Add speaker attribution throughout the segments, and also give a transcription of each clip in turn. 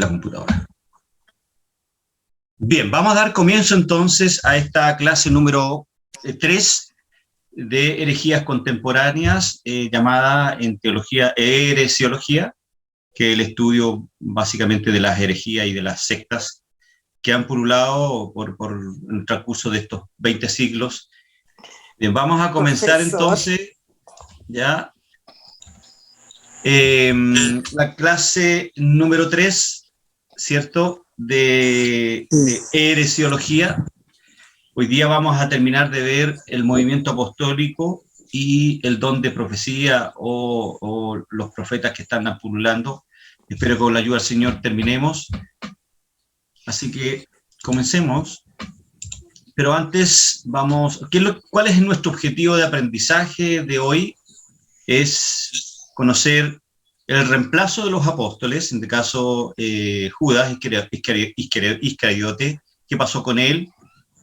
Speaker 1: computadora. Bien, vamos a dar comienzo entonces a esta clase número 3 de herejías contemporáneas, llamada en teología heresiología, que es el estudio básicamente de las herejías y de las sectas que han pululado por el transcurso de estos 20 siglos. Bien, vamos a comenzar entonces ya la clase número 3, ¿cierto?, de heresiología. Hoy día vamos a terminar de ver el movimiento apostólico y el don de profecía o los profetas que están pululando. Espero que con la ayuda del Señor terminemos. Así que comencemos. Pero antes vamos... ¿Cuál es nuestro objetivo de aprendizaje de hoy? Es conocer el reemplazo de los apóstoles, en este caso Judas Iscariote, qué pasó con él,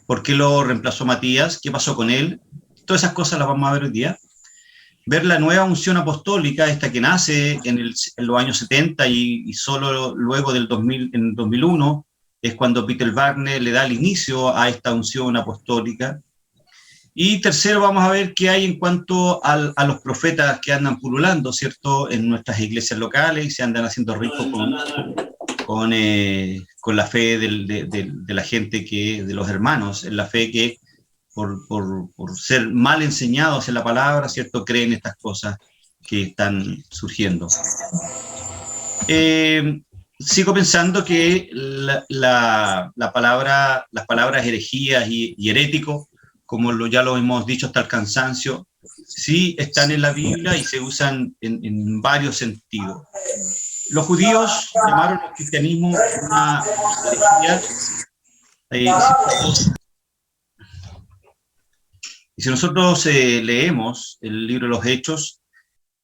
Speaker 1: por qué lo reemplazó Matías, qué pasó con él. Todas esas cosas las vamos a ver hoy día. Ver la nueva unción apostólica, esta que nace en los años 70 y solo luego del 2000, en el 2001, es cuando Peter Wagner le da el inicio a esta unción apostólica. Y tercero, vamos a ver qué hay en cuanto a los profetas que andan pululando, ¿cierto?, en nuestras iglesias locales y se andan haciendo ricos con la fe de la gente, de los hermanos, en la fe que por ser mal enseñados en la palabra, ¿cierto?, creen estas cosas que están surgiendo. Sigo pensando que las palabras herejías y herético, como ya lo hemos dicho hasta el cansancio, sí están en la Biblia y se usan en varios sentidos. Los judíos llamaron al cristianismo una herejía. Y si nosotros leemos el libro de los Hechos,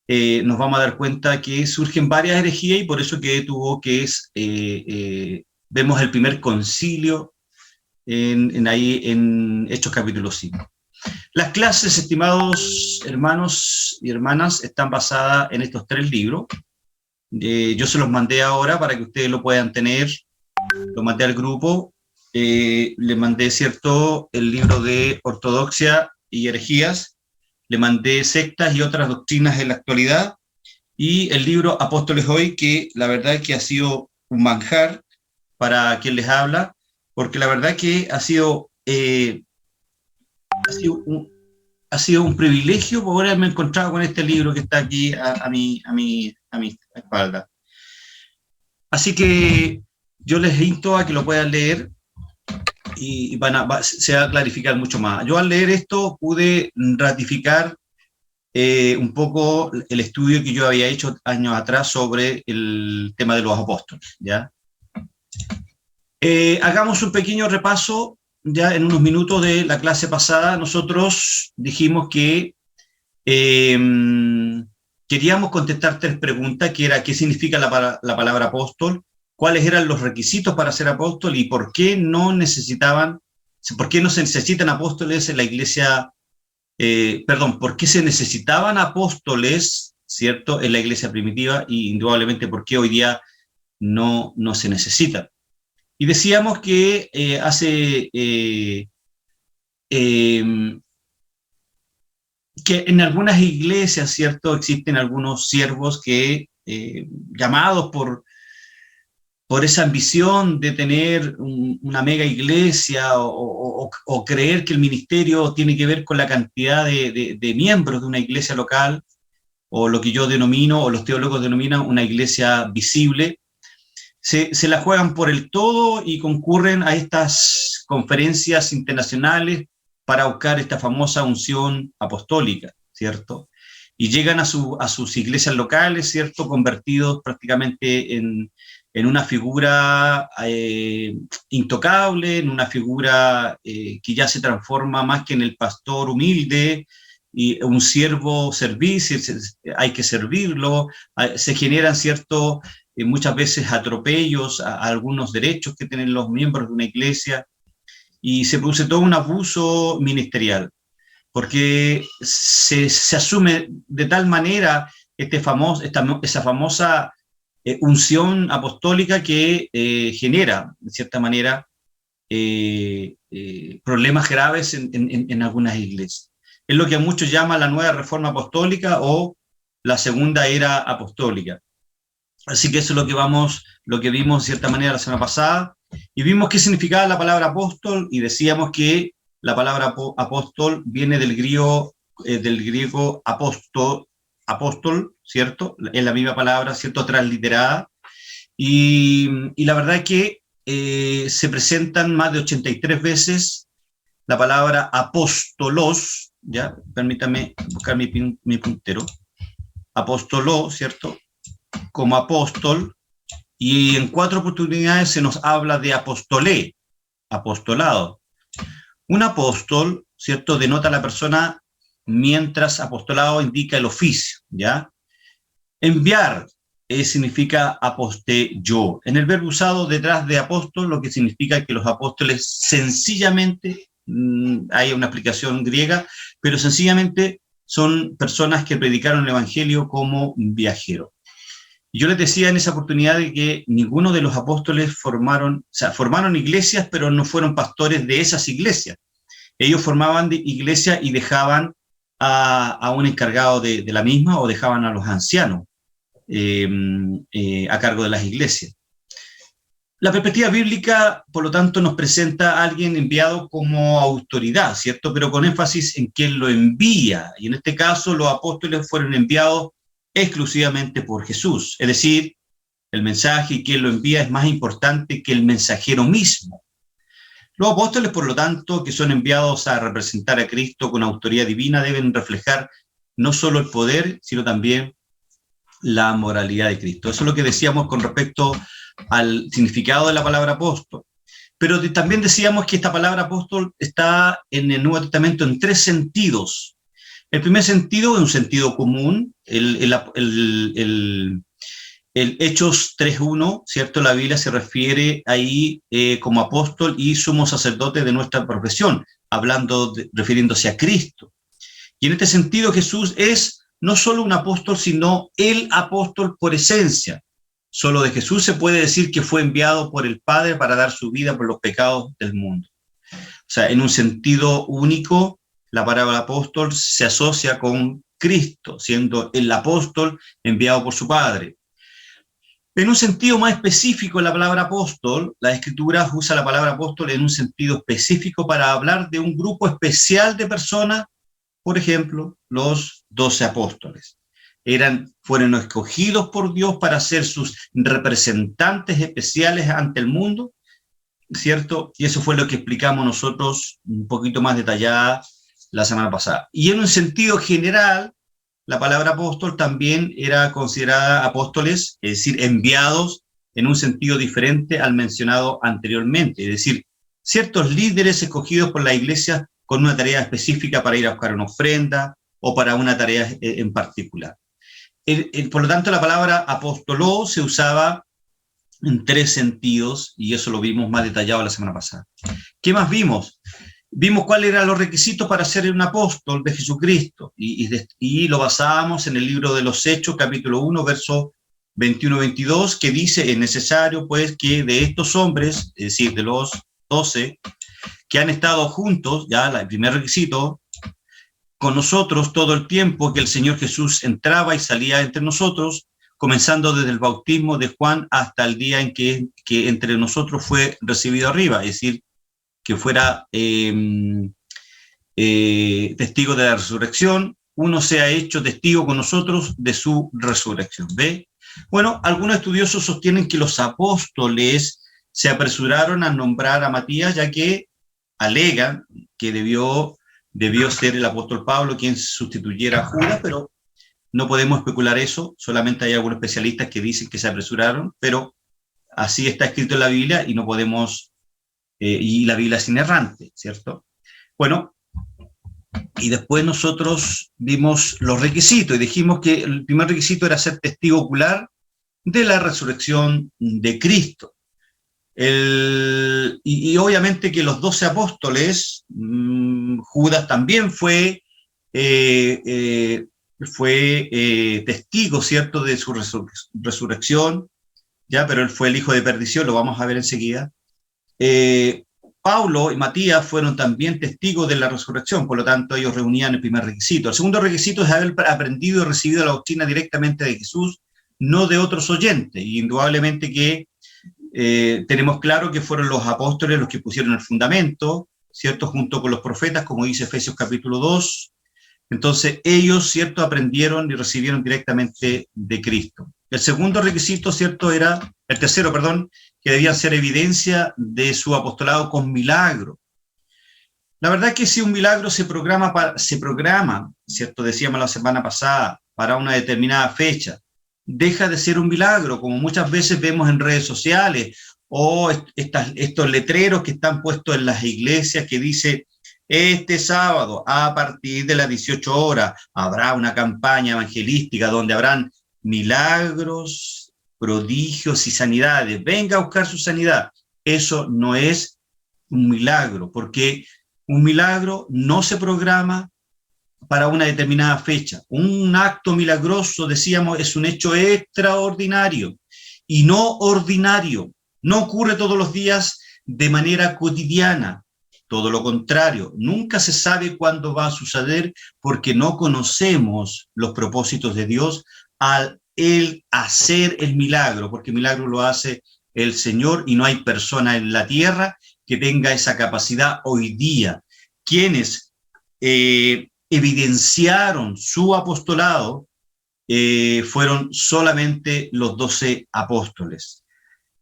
Speaker 1: nos vamos a dar cuenta que surgen varias herejías y por eso que vemos el primer concilio en Hechos capítulo 5. Las clases, estimados hermanos y hermanas, están basadas en estos 3 libros. Yo se los mandé ahora para que ustedes lo puedan tener. Lo mandé al grupo. Le mandé, ¿cierto?, el libro de ortodoxia y herejías. Le mandé sectas y otras doctrinas en la actualidad. Y el libro Apóstoles Hoy, que la verdad es que ha sido un manjar para quien les habla, porque la verdad que ha sido un privilegio poder haberme encontrado con este libro que está aquí a mi espalda. Así que yo les invito a que lo puedan leer y se va a clarificar mucho más. Yo al leer esto pude ratificar un poco el estudio que yo había hecho años atrás sobre el tema de los apóstoles, ¿ya? Hagamos un pequeño repaso ya en unos minutos de la clase pasada. Nosotros dijimos que queríamos contestar 3 preguntas, que era qué significa la palabra apóstol, cuáles eran los requisitos para ser apóstol y por qué no se necesitan apóstoles en la iglesia, por qué se necesitaban apóstoles, ¿cierto?, en la iglesia primitiva y indudablemente por qué hoy día no se necesitan. Y decíamos que que en algunas iglesias, ¿cierto?, existen algunos siervos que, llamados por esa ambición de tener una mega iglesia o creer que el ministerio tiene que ver con la cantidad de miembros de una iglesia local, o lo que yo denomino, o los teólogos denominan, una iglesia visible, se la juegan por el todo y concurren a estas conferencias internacionales para buscar esta famosa unción apostólica, ¿cierto? Y llegan a sus iglesias locales, ¿cierto?, convertidos prácticamente en una figura intocable, en una figura que ya se transforma más que en el pastor humilde, y un siervo servicio, hay que servirlo, se generan, ¿cierto?, muchas veces atropellos a algunos derechos que tienen los miembros de una iglesia, y se produce todo un abuso ministerial, porque se asume de tal manera esa famosa unción apostólica que genera, de cierta manera, problemas graves en algunas iglesias. Es lo que muchos llaman la nueva reforma apostólica o la segunda era apostólica. Así que eso es lo que vimos de cierta manera la semana pasada, y vimos qué significaba la palabra apóstol, y decíamos que la palabra apóstol viene del griego apóstol, ¿cierto? Es la misma palabra, ¿cierto? Transliterada, y la verdad es que se presentan más de 83 veces la palabra apóstolos, ¿ya? Permítame buscar mi puntero. Apóstolo, ¿cierto? Como apóstol, y en 4 oportunidades se nos habla de apostolé, apostolado. Un apóstol, ¿cierto? Denota a la persona, mientras apostolado indica el oficio, ¿ya? Enviar significa apostelló. En el verbo usado detrás de apóstol, lo que significa que los apóstoles sencillamente, hay una explicación griega, pero sencillamente son personas que predicaron el evangelio como viajeros. Yo les decía en esa oportunidad de que ninguno de los apóstoles formaron iglesias, pero no fueron pastores de esas iglesias. Ellos formaban iglesias y dejaban a un encargado de la misma, o dejaban a los ancianos a cargo de las iglesias. La perspectiva bíblica, por lo tanto, nos presenta a alguien enviado como autoridad, ¿cierto? Pero con énfasis en quien lo envía. Y en este caso, los apóstoles fueron enviados exclusivamente por Jesús. Es decir, el mensaje y quien lo envía es más importante que el mensajero mismo. Los apóstoles, por lo tanto, que son enviados a representar a Cristo con autoridad divina, deben reflejar no solo el poder, sino también la moralidad de Cristo. Eso es lo que decíamos con respecto al significado de la palabra apóstol. Pero también decíamos que esta palabra apóstol está en el Nuevo Testamento en 3 sentidos. El primer sentido es un sentido común, el Hechos 3.1, ¿cierto? La Biblia se refiere ahí como apóstol y sumo sacerdote de nuestra profesión, refiriéndose a Cristo. Y en este sentido Jesús es no solo un apóstol, sino el apóstol por esencia. Solo de Jesús se puede decir que fue enviado por el Padre para dar su vida por los pecados del mundo. O sea, en un sentido único, la palabra apóstol se asocia con Cristo, siendo el apóstol enviado por su Padre. En un sentido más específico, la palabra apóstol, la Escritura usa la palabra apóstol en un sentido específico para hablar de un grupo especial de personas, por ejemplo, los 12 apóstoles. Fueron escogidos por Dios para ser sus representantes especiales ante el mundo, ¿cierto? Y eso fue lo que explicamos nosotros un poquito más detallada la semana pasada. Y en un sentido general, la palabra apóstol también era considerada apóstoles, es decir, enviados en un sentido diferente al mencionado anteriormente, es decir, ciertos líderes escogidos por la iglesia con una tarea específica para ir a buscar una ofrenda o para una tarea en particular. Por lo tanto, la palabra apóstolo se usaba en 3 sentidos, y eso lo vimos más detallado la semana pasada. ¿Qué más vimos? Vimos cuáles eran los requisitos para ser un apóstol de Jesucristo, y lo basábamos en el libro de los Hechos, capítulo 1, verso 21-22, que dice: es necesario, pues, que de estos hombres, es decir, de los 12, que han estado juntos, ya el primer requisito, con nosotros todo el tiempo que el Señor Jesús entraba y salía entre nosotros, comenzando desde el bautismo de Juan hasta el día en que entre nosotros fue recibido arriba, es decir, que fuera testigo de la resurrección, uno se ha hecho testigo con nosotros de su resurrección. ¿Ve? Bueno, algunos estudiosos sostienen que los apóstoles se apresuraron a nombrar a Matías, ya que alegan que debió ser el apóstol Pablo quien sustituyera a Judas, pero no podemos especular eso, solamente hay algunos especialistas que dicen que se apresuraron, pero así está escrito en la Biblia y no podemos, y la Biblia es inerrante, ¿cierto? Bueno, y después nosotros vimos los requisitos y dijimos que el primer requisito era ser testigo ocular de la resurrección de Cristo. Y obviamente que los 12 apóstoles, Judas también fue testigo, ¿cierto?, de su resurrección, ya, pero él fue el hijo de perdición, lo vamos a ver enseguida. Pablo y Matías fueron también testigos de la resurrección, por lo tanto ellos reunían el primer requisito. El segundo requisito es haber aprendido y recibido la doctrina directamente de Jesús, no de otros oyentes. Y indudablemente que tenemos claro que fueron los apóstoles los que pusieron el fundamento, ¿cierto? Junto con los profetas, como dice Efesios capítulo 2. Entonces ellos, ¿cierto?, aprendieron y recibieron directamente de Cristo. El segundo requisito, ¿cierto?, era, el tercero, perdón, que debían ser evidencia de su apostolado con milagro. La verdad es que si un milagro se programa, ¿cierto?, decíamos la semana pasada, para una determinada fecha, deja de ser un milagro, como muchas veces vemos en redes sociales, o estos letreros que están puestos en las iglesias que dice: este sábado, a partir de las 18 horas, habrá una campaña evangelística donde habrán milagros, prodigios y sanidades. Venga a buscar su sanidad. Eso no es un milagro, porque un milagro no se programa para una determinada fecha. Un acto milagroso, decíamos, es un hecho extraordinario y no ordinario. No ocurre todos los días de manera cotidiana. Todo lo contrario, nunca se sabe cuándo va a suceder porque no conocemos los propósitos de Dios al Él hacer el milagro, porque el milagro lo hace el Señor y no hay persona en la tierra que tenga esa capacidad hoy día. Quienes evidenciaron su apostolado fueron solamente los 12 apóstoles.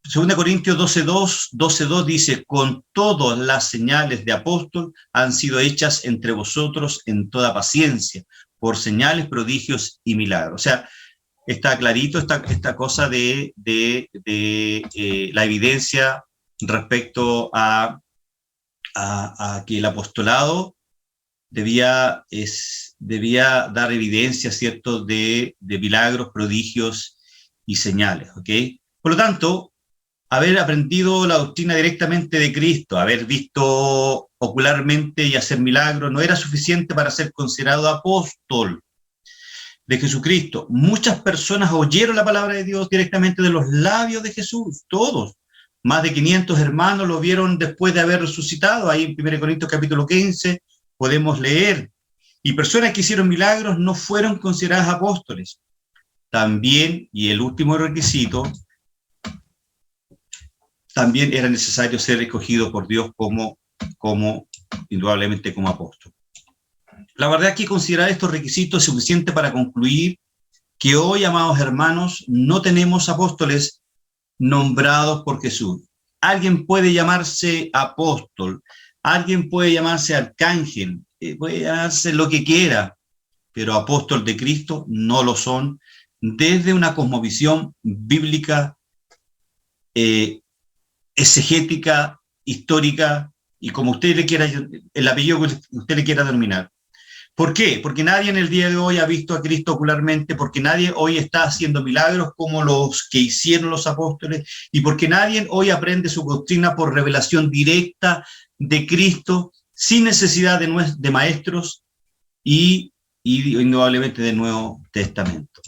Speaker 1: 2 Corintios 12:2 dice: con todas las señales de apóstol han sido hechas entre vosotros en toda paciencia, por señales, prodigios y milagros. O sea, está clarito esta cosa de la evidencia respecto a que el apostolado debía dar evidencia, ¿cierto?, de milagros, prodigios y señales, ¿ok? Por lo tanto, haber aprendido la doctrina directamente de Cristo, haber visto ocularmente y hacer milagros, no era suficiente para ser considerado apóstol de Jesucristo. Muchas personas oyeron la palabra de Dios directamente de los labios de Jesús, todos. Más de 500 hermanos lo vieron después de haber resucitado. Ahí en 1 Corintios capítulo 15 podemos leer. Y personas que hicieron milagros no fueron consideradas apóstoles. También, y el último requisito, también era necesario ser escogido por Dios indudablemente como apóstol. La verdad es que considerar estos requisitos es suficiente para concluir que hoy, amados hermanos, no tenemos apóstoles nombrados por Jesús. Alguien puede llamarse apóstol, alguien puede llamarse arcángel, puede llamarse lo que quiera, pero apóstol de Cristo no lo son desde una cosmovisión bíblica, exegética, histórica, y como usted le quiera, el apellido que usted le quiera denominar. ¿Por qué? Porque nadie en el día de hoy ha visto a Cristo ocularmente, porque nadie hoy está haciendo milagros como los que hicieron los apóstoles, y porque nadie hoy aprende su doctrina por revelación directa de Cristo, sin necesidad de maestros y indudablemente del Nuevo Testamento.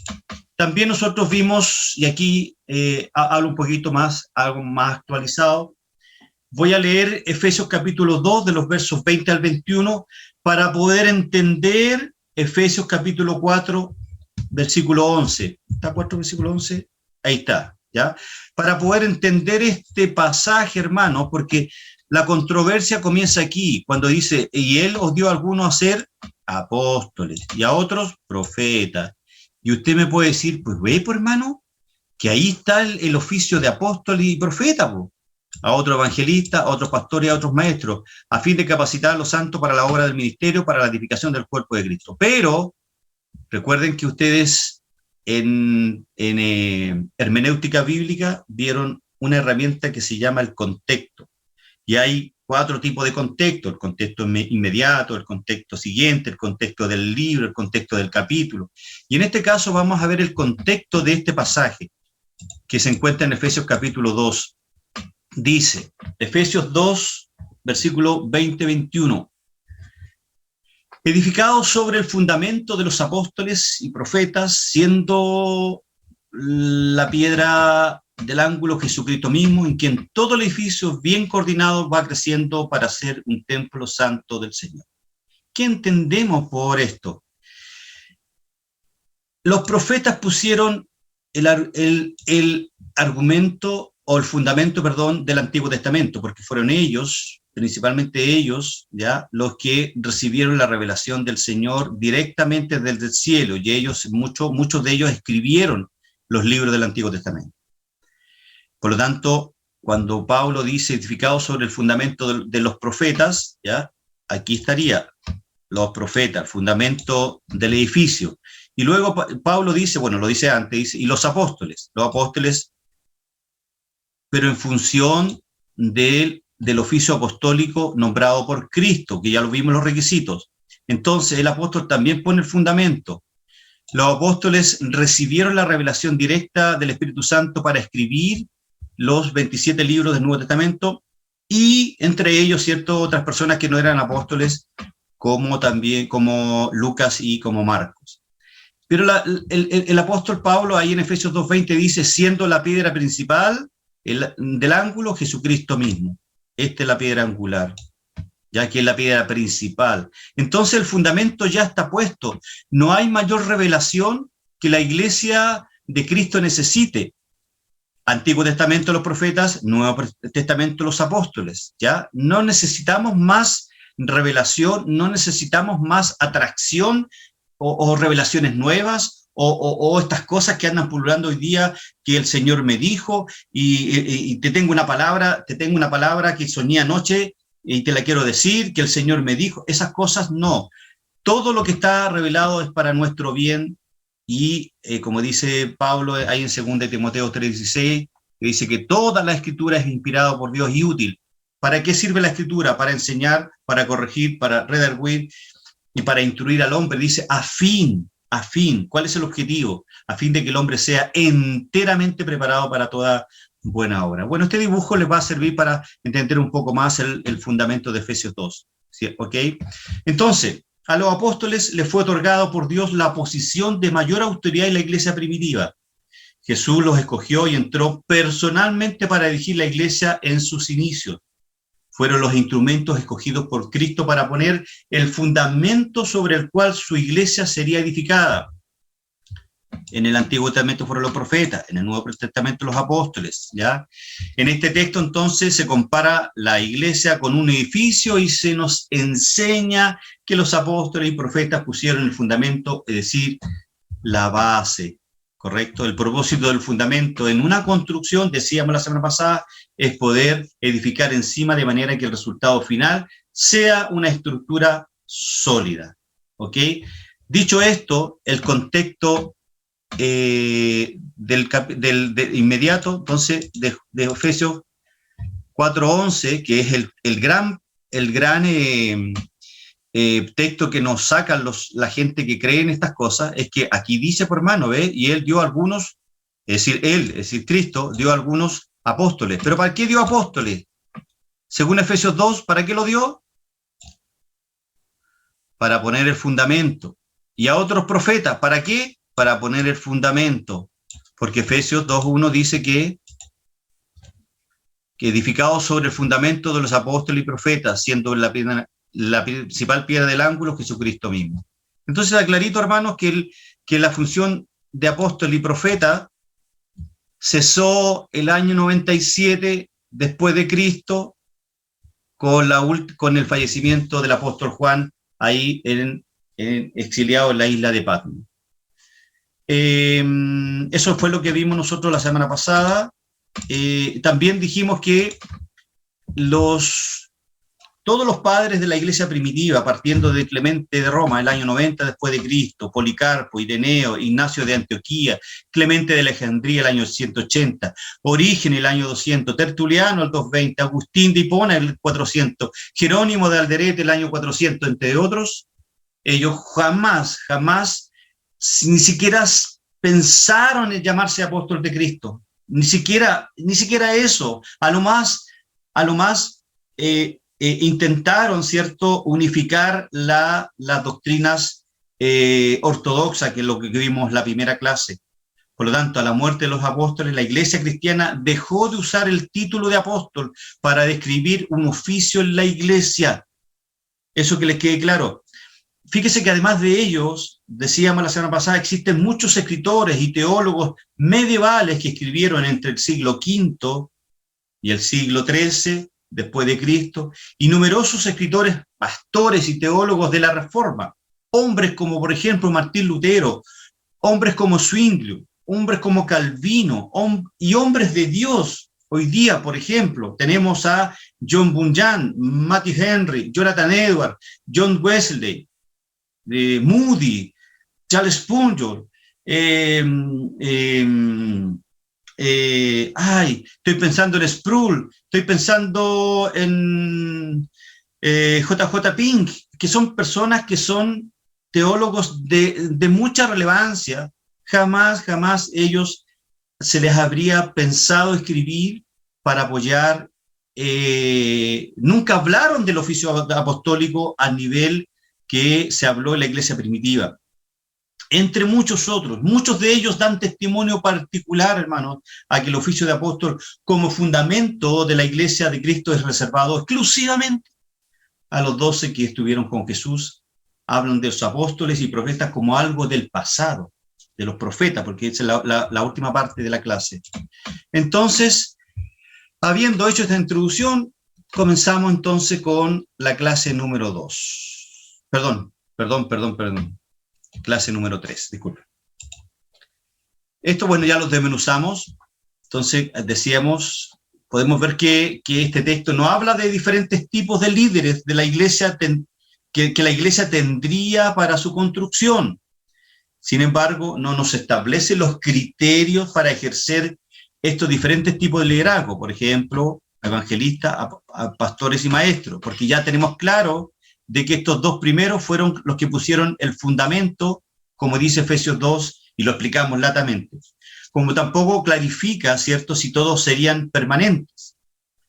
Speaker 1: También nosotros vimos, y aquí hablo un poquito más, algo más actualizado, voy a leer Efesios capítulo 2, de los versos 20 al 21, para poder entender Efesios capítulo 4, versículo 11. ¿Está 4, versículo 11? Ahí está, ¿ya? Para poder entender este pasaje, hermano, porque la controversia comienza aquí, cuando dice: y Él os dio a algunos a ser apóstoles, y a otros profetas. Y usted me puede decir: pues ve, pues, hermano, que ahí está el oficio de apóstol y profeta, pues. A otros evangelistas, a otros pastores, a otros maestros, a fin de capacitar a los santos para la obra del ministerio, para la edificación del cuerpo de Cristo. Pero recuerden que ustedes en hermenéutica bíblica vieron una herramienta que se llama el contexto. Y hay 4 tipos de contexto: el contexto inmediato, el contexto siguiente, el contexto del libro, el contexto del capítulo. Y en este caso vamos a ver el contexto de este pasaje que se encuentra en Efesios capítulo 2. Dice, Efesios 2, versículo 20-21, edificados sobre el fundamento de los apóstoles y profetas, siendo la piedra del ángulo Jesucristo mismo, en quien todo el edificio bien coordinado va creciendo para ser un templo santo del Señor. ¿Qué entendemos por esto? Los profetas pusieron el argumento o el fundamento, perdón, del Antiguo Testamento, porque fueron ellos, principalmente ellos, ya, los que recibieron la revelación del Señor directamente desde el cielo, y ellos, muchos de ellos escribieron los libros del Antiguo Testamento. Por lo tanto, cuando Pablo dice edificado sobre el fundamento de los profetas, ya, aquí estaría los profetas, el fundamento del edificio. Y luego Pablo dice, bueno, lo dice antes, dice, y los apóstoles, pero en función del oficio apostólico nombrado por Cristo, que ya lo vimos los requisitos. Entonces el apóstol también pone el fundamento. Los apóstoles recibieron la revelación directa del Espíritu Santo para escribir los 27 libros del Nuevo Testamento, y entre ellos, ¿cierto?, otras personas que no eran apóstoles, como Lucas y como Marcos. Pero el apóstol Pablo ahí en Efesios 2:20 dice, siendo la piedra principal del ángulo Jesucristo mismo. Esta es la piedra angular, ya que es la piedra principal. Entonces el fundamento ya está puesto. No hay mayor revelación que la iglesia de Cristo necesite. Antiguo Testamento los profetas, Nuevo Testamento los apóstoles, ¿ya? No necesitamos más revelación, no necesitamos más atracción o revelaciones nuevas o estas cosas que andan pululando hoy día, que el Señor me dijo y te tengo una palabra que soñé anoche y te la quiero decir, que el Señor me dijo. Esas cosas no. Todo lo que está revelado es para nuestro bien. Y como dice Pablo ahí en 2 Timoteo 3:16, que dice que toda la escritura es inspirada por Dios y útil. ¿Para qué sirve la escritura? Para enseñar, para corregir, para redarguir y para instruir al hombre. Dice a fin. ¿Cuál es el objetivo? A fin de que el hombre sea enteramente preparado para toda buena obra. Bueno, este dibujo les va a servir para entender un poco más el fundamento de Efesios 2. ¿Sí? ¿Ok? Entonces, a los apóstoles les fue otorgado por Dios la posición de mayor autoridad en la iglesia primitiva. Jesús los escogió y entró personalmente para dirigir la iglesia en sus inicios. Fueron los instrumentos escogidos por Cristo para poner el fundamento sobre el cual su iglesia sería edificada. En el Antiguo Testamento fueron los profetas, en el Nuevo Testamento los apóstoles, ¿ya? En este texto entonces se compara la iglesia con un edificio y se nos enseña que los apóstoles y profetas pusieron el fundamento, es decir, la base, ¿correcto? El propósito del fundamento en una construcción, decíamos la semana pasada, es poder edificar encima de manera que el resultado final sea una estructura sólida, ¿ok? Dicho esto, el contexto del inmediato, entonces, de Efesios 4:11, que es el gran texto que nos sacan la gente que cree en estas cosas, es que aquí dice, por hermano, ¿ve? Y él dio algunos, es decir, Cristo dio algunos apóstoles. ¿Pero para qué dio apóstoles? Según Efesios 2, ¿para qué lo dio? Para poner el fundamento. Y a otros profetas, ¿para qué? Para poner el fundamento, porque Efesios 2:1 dice que edificado sobre el fundamento de los apóstoles y profetas, siendo la principal piedra del ángulo Jesucristo mismo. Entonces, aclarito, hermanos, que la función de apóstol y profeta cesó el año 97 después de Cristo con el fallecimiento del apóstol Juan ahí exiliado en la isla de Patmos. Eso fue lo que vimos nosotros la semana pasada. También dijimos que todos los padres de la iglesia primitiva, partiendo de Clemente de Roma, el año 90 después de Cristo, Policarpo, Ireneo, Ignacio de Antioquía, Clemente de Alejandría, el año 180, Orígenes, el año 200, Tertuliano, el 220, Agustín de Hipona, el 400, Jerónimo de Alderete, el año 400, entre otros, ellos jamás, ni siquiera pensaron en llamarse apóstoles de Cristo, ni siquiera eso, a lo más intentaron, ¿cierto?, unificar las doctrinas ortodoxas, que es lo que vimos en la primera clase, Por lo tanto, a la muerte de los apóstoles, la iglesia cristiana dejó de usar el título de apóstol para describir un oficio en la iglesia. Eso que les quede claro. Fíjese que además de ellos, decíamos la semana pasada, existen muchos escritores y teólogos medievales que escribieron entre el siglo V y el siglo XIII, después de Cristo, y numerosos escritores, pastores y teólogos de la Reforma. Hombres como, por ejemplo, Martín Lutero, hombres como Zwinglio, hombres como Calvino, y hombres de Dios. Hoy día, por ejemplo, tenemos a John Bunyan, Matthew Henry, Jonathan Edwards, John Wesley, Moody, Charles Spurgeon, estoy pensando en Sproul, estoy pensando en J.J. Pink, que son personas que son teólogos de mucha relevancia. Jamás ellos se les habría pensado escribir para apoyar, nunca hablaron del oficio apostólico a nivel que se habló en la iglesia primitiva. Entre muchos otros, muchos de ellos dan testimonio particular, hermanos, a que el oficio de apóstol como fundamento de la iglesia de Cristo es reservado exclusivamente a los 12 que estuvieron con Jesús. Hablan de los apóstoles y profetas como algo del pasado, de los profetas, porque esa es la última parte de la clase. Entonces, habiendo hecho esta introducción, comenzamos entonces con la clase número 2. Perdón. Clase número 3, disculpe. Esto, bueno, ya los desmenuzamos. Entonces, decíamos, podemos ver que este texto no habla de diferentes tipos de líderes de la iglesia que la iglesia tendría para su construcción. Sin embargo, no nos establece los criterios para ejercer estos diferentes tipos de liderazgo, por ejemplo, evangelistas, a pastores y maestros, porque ya tenemos claro de que estos dos primeros fueron los que pusieron el fundamento, como dice Efesios 2, y lo explicamos latamente. Como tampoco clarifica, ¿cierto?, si todos serían permanentes.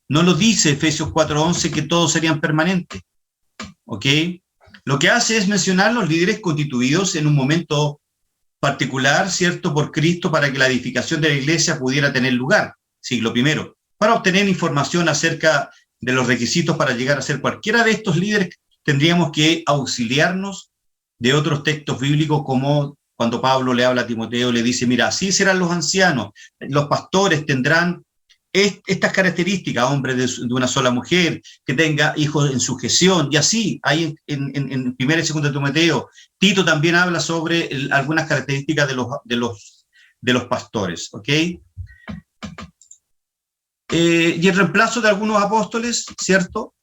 Speaker 1: No lo dice Efesios 4:11 que todos serían permanentes, ¿ok? Lo que hace es mencionar los líderes constituidos en un momento particular, ¿cierto?, por Cristo, para que la edificación de la iglesia pudiera tener lugar, siglo I, para obtener información acerca de los requisitos para llegar a ser cualquiera de estos líderes. Tendríamos que auxiliarnos de otros textos bíblicos, como cuando Pablo le habla a Timoteo, le dice, mira, así serán los ancianos, los pastores tendrán estas características, hombres de una sola mujer, que tenga hijos en sujeción, y así, hay en 1 y 2 de Timoteo. Tito también habla sobre algunas características de los pastores, ¿ok? Y el reemplazo de algunos apóstoles, ¿cierto?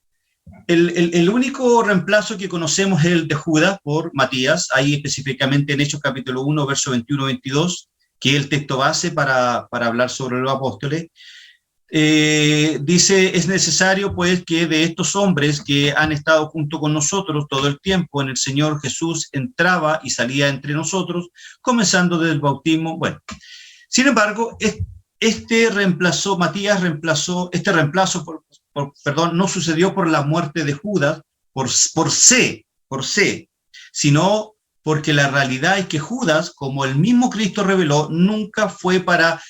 Speaker 1: El único reemplazo que conocemos es el de Judas por Matías, ahí específicamente en Hechos capítulo 1, verso 21-22, que es el texto base para hablar sobre los apóstoles. Dice, es necesario pues que de estos hombres que han estado junto con nosotros todo el tiempo en el Señor Jesús entraba y salía entre nosotros, comenzando desde el bautismo. Bueno, sin embargo, este reemplazo no sucedió por la muerte de Judas, por C, sino porque la realidad es que Judas, como el mismo Cristo reveló, nunca fue para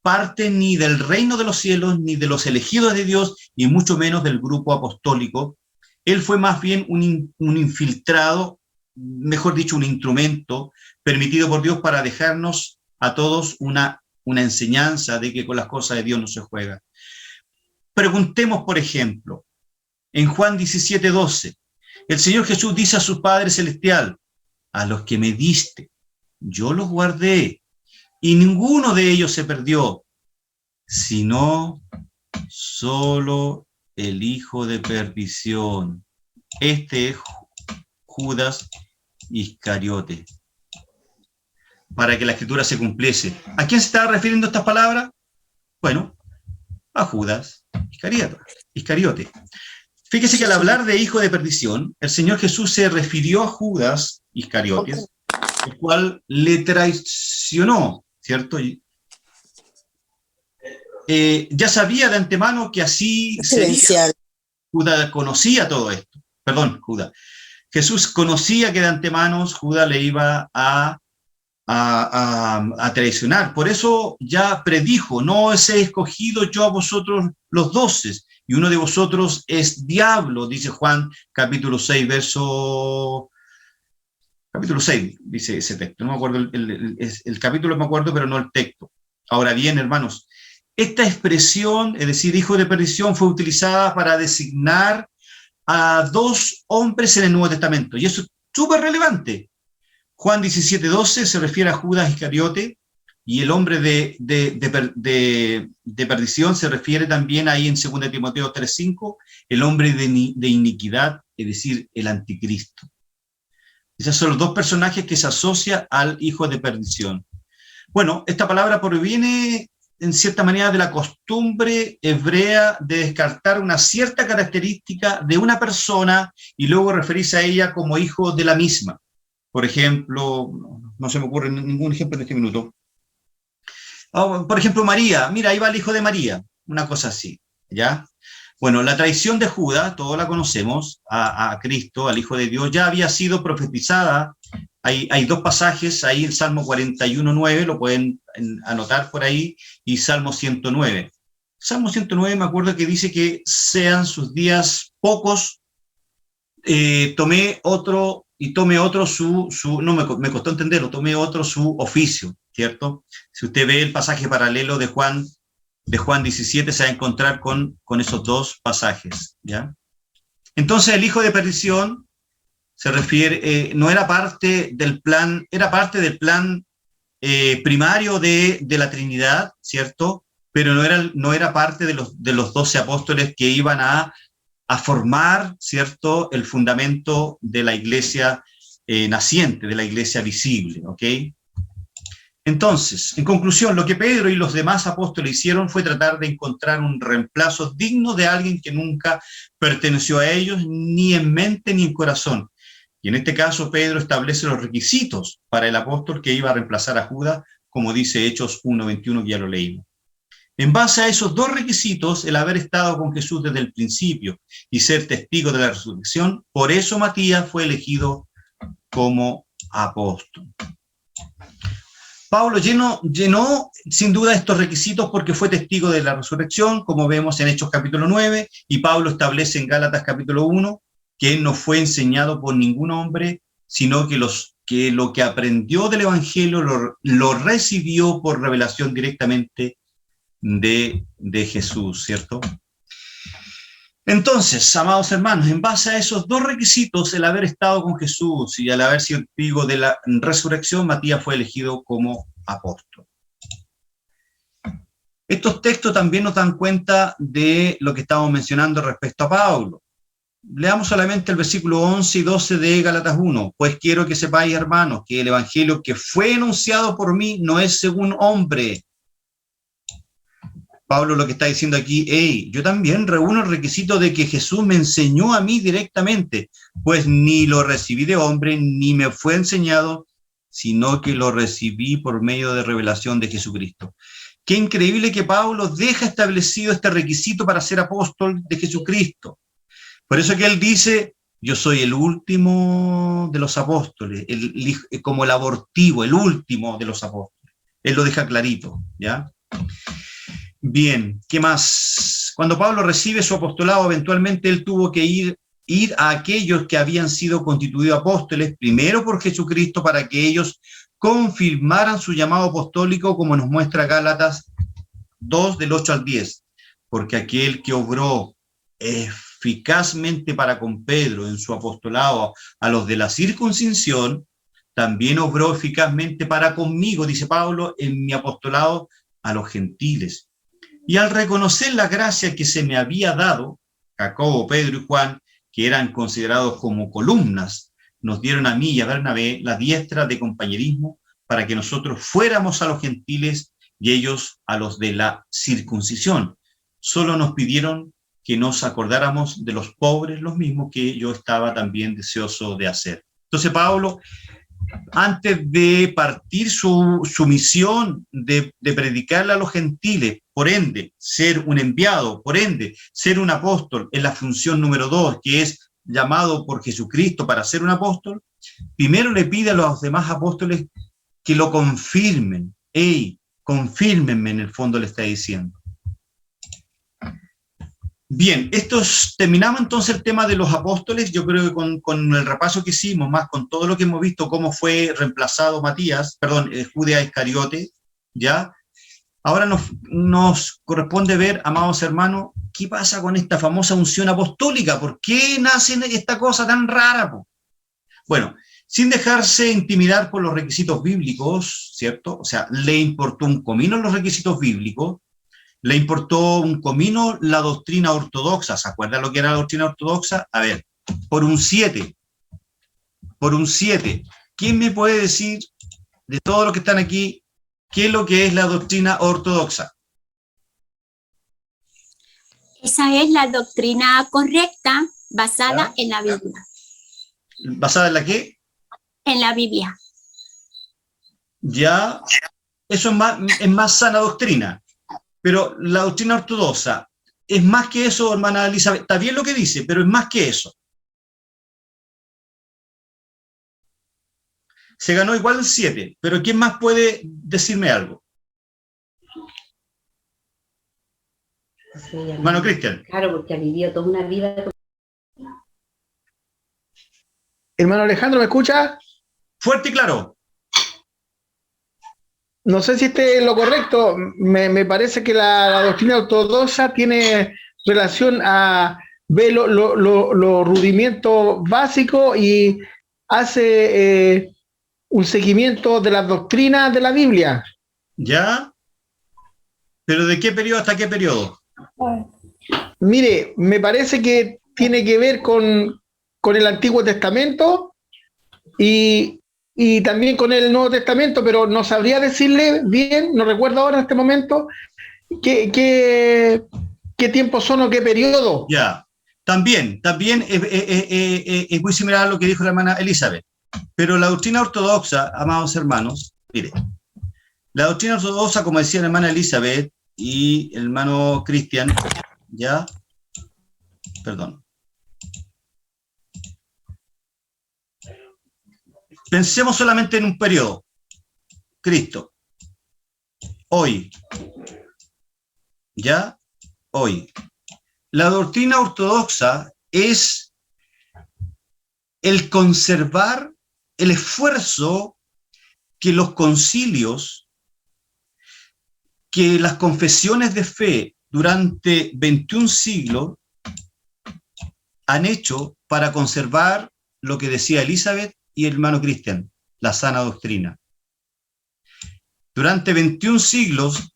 Speaker 1: parte ni del reino de los cielos, ni de los elegidos de Dios, y mucho menos del grupo apostólico. Él fue más bien un infiltrado, mejor dicho, un instrumento permitido por Dios para dejarnos a todos una enseñanza de que con las cosas de Dios no se juega. Preguntemos, por ejemplo, en Juan 17:12, el Señor Jesús dice a su Padre Celestial, a los que me diste, yo los guardé, y ninguno de ellos se perdió, sino solo el hijo de perdición. Este es Judas Iscariote, para que la escritura se cumpliese. ¿A quién se estaba refiriendo estas palabras? Bueno, a Judas Iscariote. Fíjese que al hablar de hijo de perdición, el Señor Jesús se refirió a Judas Iscariote, el cual le traicionó, ¿cierto? Ya sabía de antemano que así sería. Judas conocía todo esto. Jesús conocía que de antemano Judas le iba a a traicionar. Por eso ya predijo, no os he escogido yo a vosotros los 12, y uno de vosotros es diablo, dice Juan capítulo 6, capítulo 6, dice ese texto. No me acuerdo, el capítulo me acuerdo, pero no el texto. Ahora bien, hermanos, esta expresión, es decir, hijo de perdición, fue utilizada para designar a dos hombres en el Nuevo Testamento, y eso es súper relevante. Juan 17:12 se refiere a Judas Iscariote, y el hombre de perdición se refiere también ahí en 2 Timoteo 3:5, el hombre de iniquidad, es decir, el anticristo. Esos son los dos personajes que se asocia al hijo de perdición. Bueno, esta palabra proviene en cierta manera de la costumbre hebrea de descartar una cierta característica de una persona y luego referirse a ella como hijo de la misma. Por ejemplo, no se me ocurre ningún ejemplo en este minuto. Por ejemplo, María, mira, ahí va el hijo de María, una cosa así, ¿ya? Bueno, la traición de Judas, todos la conocemos, a Cristo, al Hijo de Dios, ya había sido profetizada. Hay dos pasajes, ahí el Salmo 41:9, lo pueden anotar por ahí, y Salmo 109. Salmo 109 me acuerdo que dice que sean sus días pocos, tomé otro me costó entenderlo, tomé otro su oficio, ¿cierto? Si usted ve el pasaje paralelo de Juan 17, se va a encontrar con esos dos pasajes, ¿ya? Entonces el hijo de perdición se refiere, no era parte del plan, era parte del plan primario de la Trinidad, ¿cierto? Pero no era parte de los 12 apóstoles que iban a formar, ¿cierto?, el fundamento de la iglesia naciente, de la iglesia visible, ¿ok? Entonces, en conclusión, lo que Pedro y los demás apóstoles hicieron fue tratar de encontrar un reemplazo digno de alguien que nunca perteneció a ellos, ni en mente ni en corazón. Y en este caso, Pedro establece los requisitos para el apóstol que iba a reemplazar a Judas, como dice Hechos 1:21, que ya lo leímos. En base a esos dos requisitos, el haber estado con Jesús desde el principio y ser testigo de la resurrección, por eso Matías fue elegido como apóstol. Pablo llenó sin duda estos requisitos porque fue testigo de la resurrección, como vemos en Hechos capítulo 9, y Pablo establece en Gálatas capítulo 1, que él no fue enseñado por ningún hombre, sino que lo que aprendió del Evangelio lo recibió por revelación directamente de Jesús, ¿cierto? Entonces, amados hermanos, en base a esos dos requisitos, el haber estado con Jesús y el haber sido testigo de la resurrección, Matías fue elegido como apóstol. Estos textos también nos dan cuenta de lo que estamos mencionando respecto a Pablo. Leamos solamente el versículo 11 y 12 de Gálatas 1. Pues quiero que sepáis, hermanos, que el evangelio que fue enunciado por mí no es según hombre. Pablo lo que está diciendo aquí, hey, yo también reúno el requisito de que Jesús me enseñó a mí directamente, pues ni lo recibí de hombre, ni me fue enseñado, sino que lo recibí por medio de revelación de Jesucristo. Qué increíble que Pablo deja establecido este requisito para ser apóstol de Jesucristo. Por eso que él dice, yo soy el último de los apóstoles, como el abortivo, el último de los apóstoles. Él lo deja clarito, ¿ya? Bien, ¿qué más? Cuando Pablo recibe su apostolado, eventualmente él tuvo que ir a aquellos que habían sido constituidos apóstoles, primero por Jesucristo, para que ellos confirmaran su llamado apostólico, como nos muestra Gálatas 2, del 8 al 10. Porque aquel que obró eficazmente para con Pedro en su apostolado a los de la circuncisión, también obró eficazmente para conmigo, dice Pablo, en mi apostolado a los gentiles. Y al reconocer la gracia que se me había dado, Jacobo, Pedro y Juan, que eran considerados como columnas, nos dieron a mí y a Bernabé la diestra de compañerismo para que nosotros fuéramos a los gentiles y ellos a los de la circuncisión. Solo nos pidieron que nos acordáramos de los pobres, los mismos que yo estaba también deseoso de hacer. Entonces Pablo, antes de partir su misión de predicarle a los gentiles, por ende, ser un enviado, por ende, ser un apóstol, en la función número 2, que es llamado por Jesucristo para ser un apóstol, primero le pide a los demás apóstoles que lo confirmen. Confírmenme, en el fondo le está diciendo. Bien, terminamos entonces el tema de los apóstoles. Yo creo que con el repaso que hicimos, más con todo lo que hemos visto, cómo fue reemplazado Judas Iscariote, ¿ya? Ahora nos corresponde ver, amados hermanos, qué pasa con esta famosa unción apostólica. ¿Por qué nace esta cosa tan rara, po? Bueno, sin dejarse intimidar por los requisitos bíblicos, ¿cierto? O sea, le importó un comino los requisitos bíblicos, le importó un comino la doctrina ortodoxa. ¿Se acuerdan lo que era la doctrina ortodoxa? A ver, por un 7. ¿Quién me puede decir, de todos los que están aquí, qué es lo que es la doctrina ortodoxa?
Speaker 2: Esa es la doctrina correcta basada en la Biblia.
Speaker 1: ¿Basada en la qué?
Speaker 2: En la Biblia.
Speaker 1: Ya, eso es más sana doctrina. Pero la doctrina ortodoxa es más que eso, hermana Elizabeth. Está bien lo que dice, pero es más que eso. Se ganó igual el 7, pero ¿quién más puede decirme algo?
Speaker 3: Sí,
Speaker 1: hermano Cristian.
Speaker 3: Claro, porque ha vivido toda una vida.
Speaker 4: Hermano Alejandro, ¿me escucha?
Speaker 1: Fuerte y claro.
Speaker 4: No sé si esté en lo correcto. Me parece que la doctrina ortodoxa tiene relación a ver los rudimentos básicos y hace un seguimiento de las doctrinas de la Biblia.
Speaker 1: ¿Ya? ¿Pero de qué periodo hasta qué periodo?
Speaker 4: Mire, me parece que tiene que ver con el Antiguo Testamento y también con el Nuevo Testamento, pero no sabría decirle bien, no recuerdo ahora en este momento qué tiempos son o qué periodo.
Speaker 1: Ya, también es muy similar a lo que dijo la hermana Elizabeth, pero la doctrina ortodoxa, amados hermanos, mire, la doctrina ortodoxa, como decía la hermana Elizabeth y el hermano Cristian, ya, perdón. Pensemos solamente en un periodo. Cristo. Hoy. ¿Ya? Hoy. La doctrina ortodoxa es el conservar el esfuerzo que los concilios, que las confesiones de fe durante 21 siglos han hecho para conservar lo que decía Elizabeth y el hermano Cristian, la sana doctrina. Durante 21 siglos,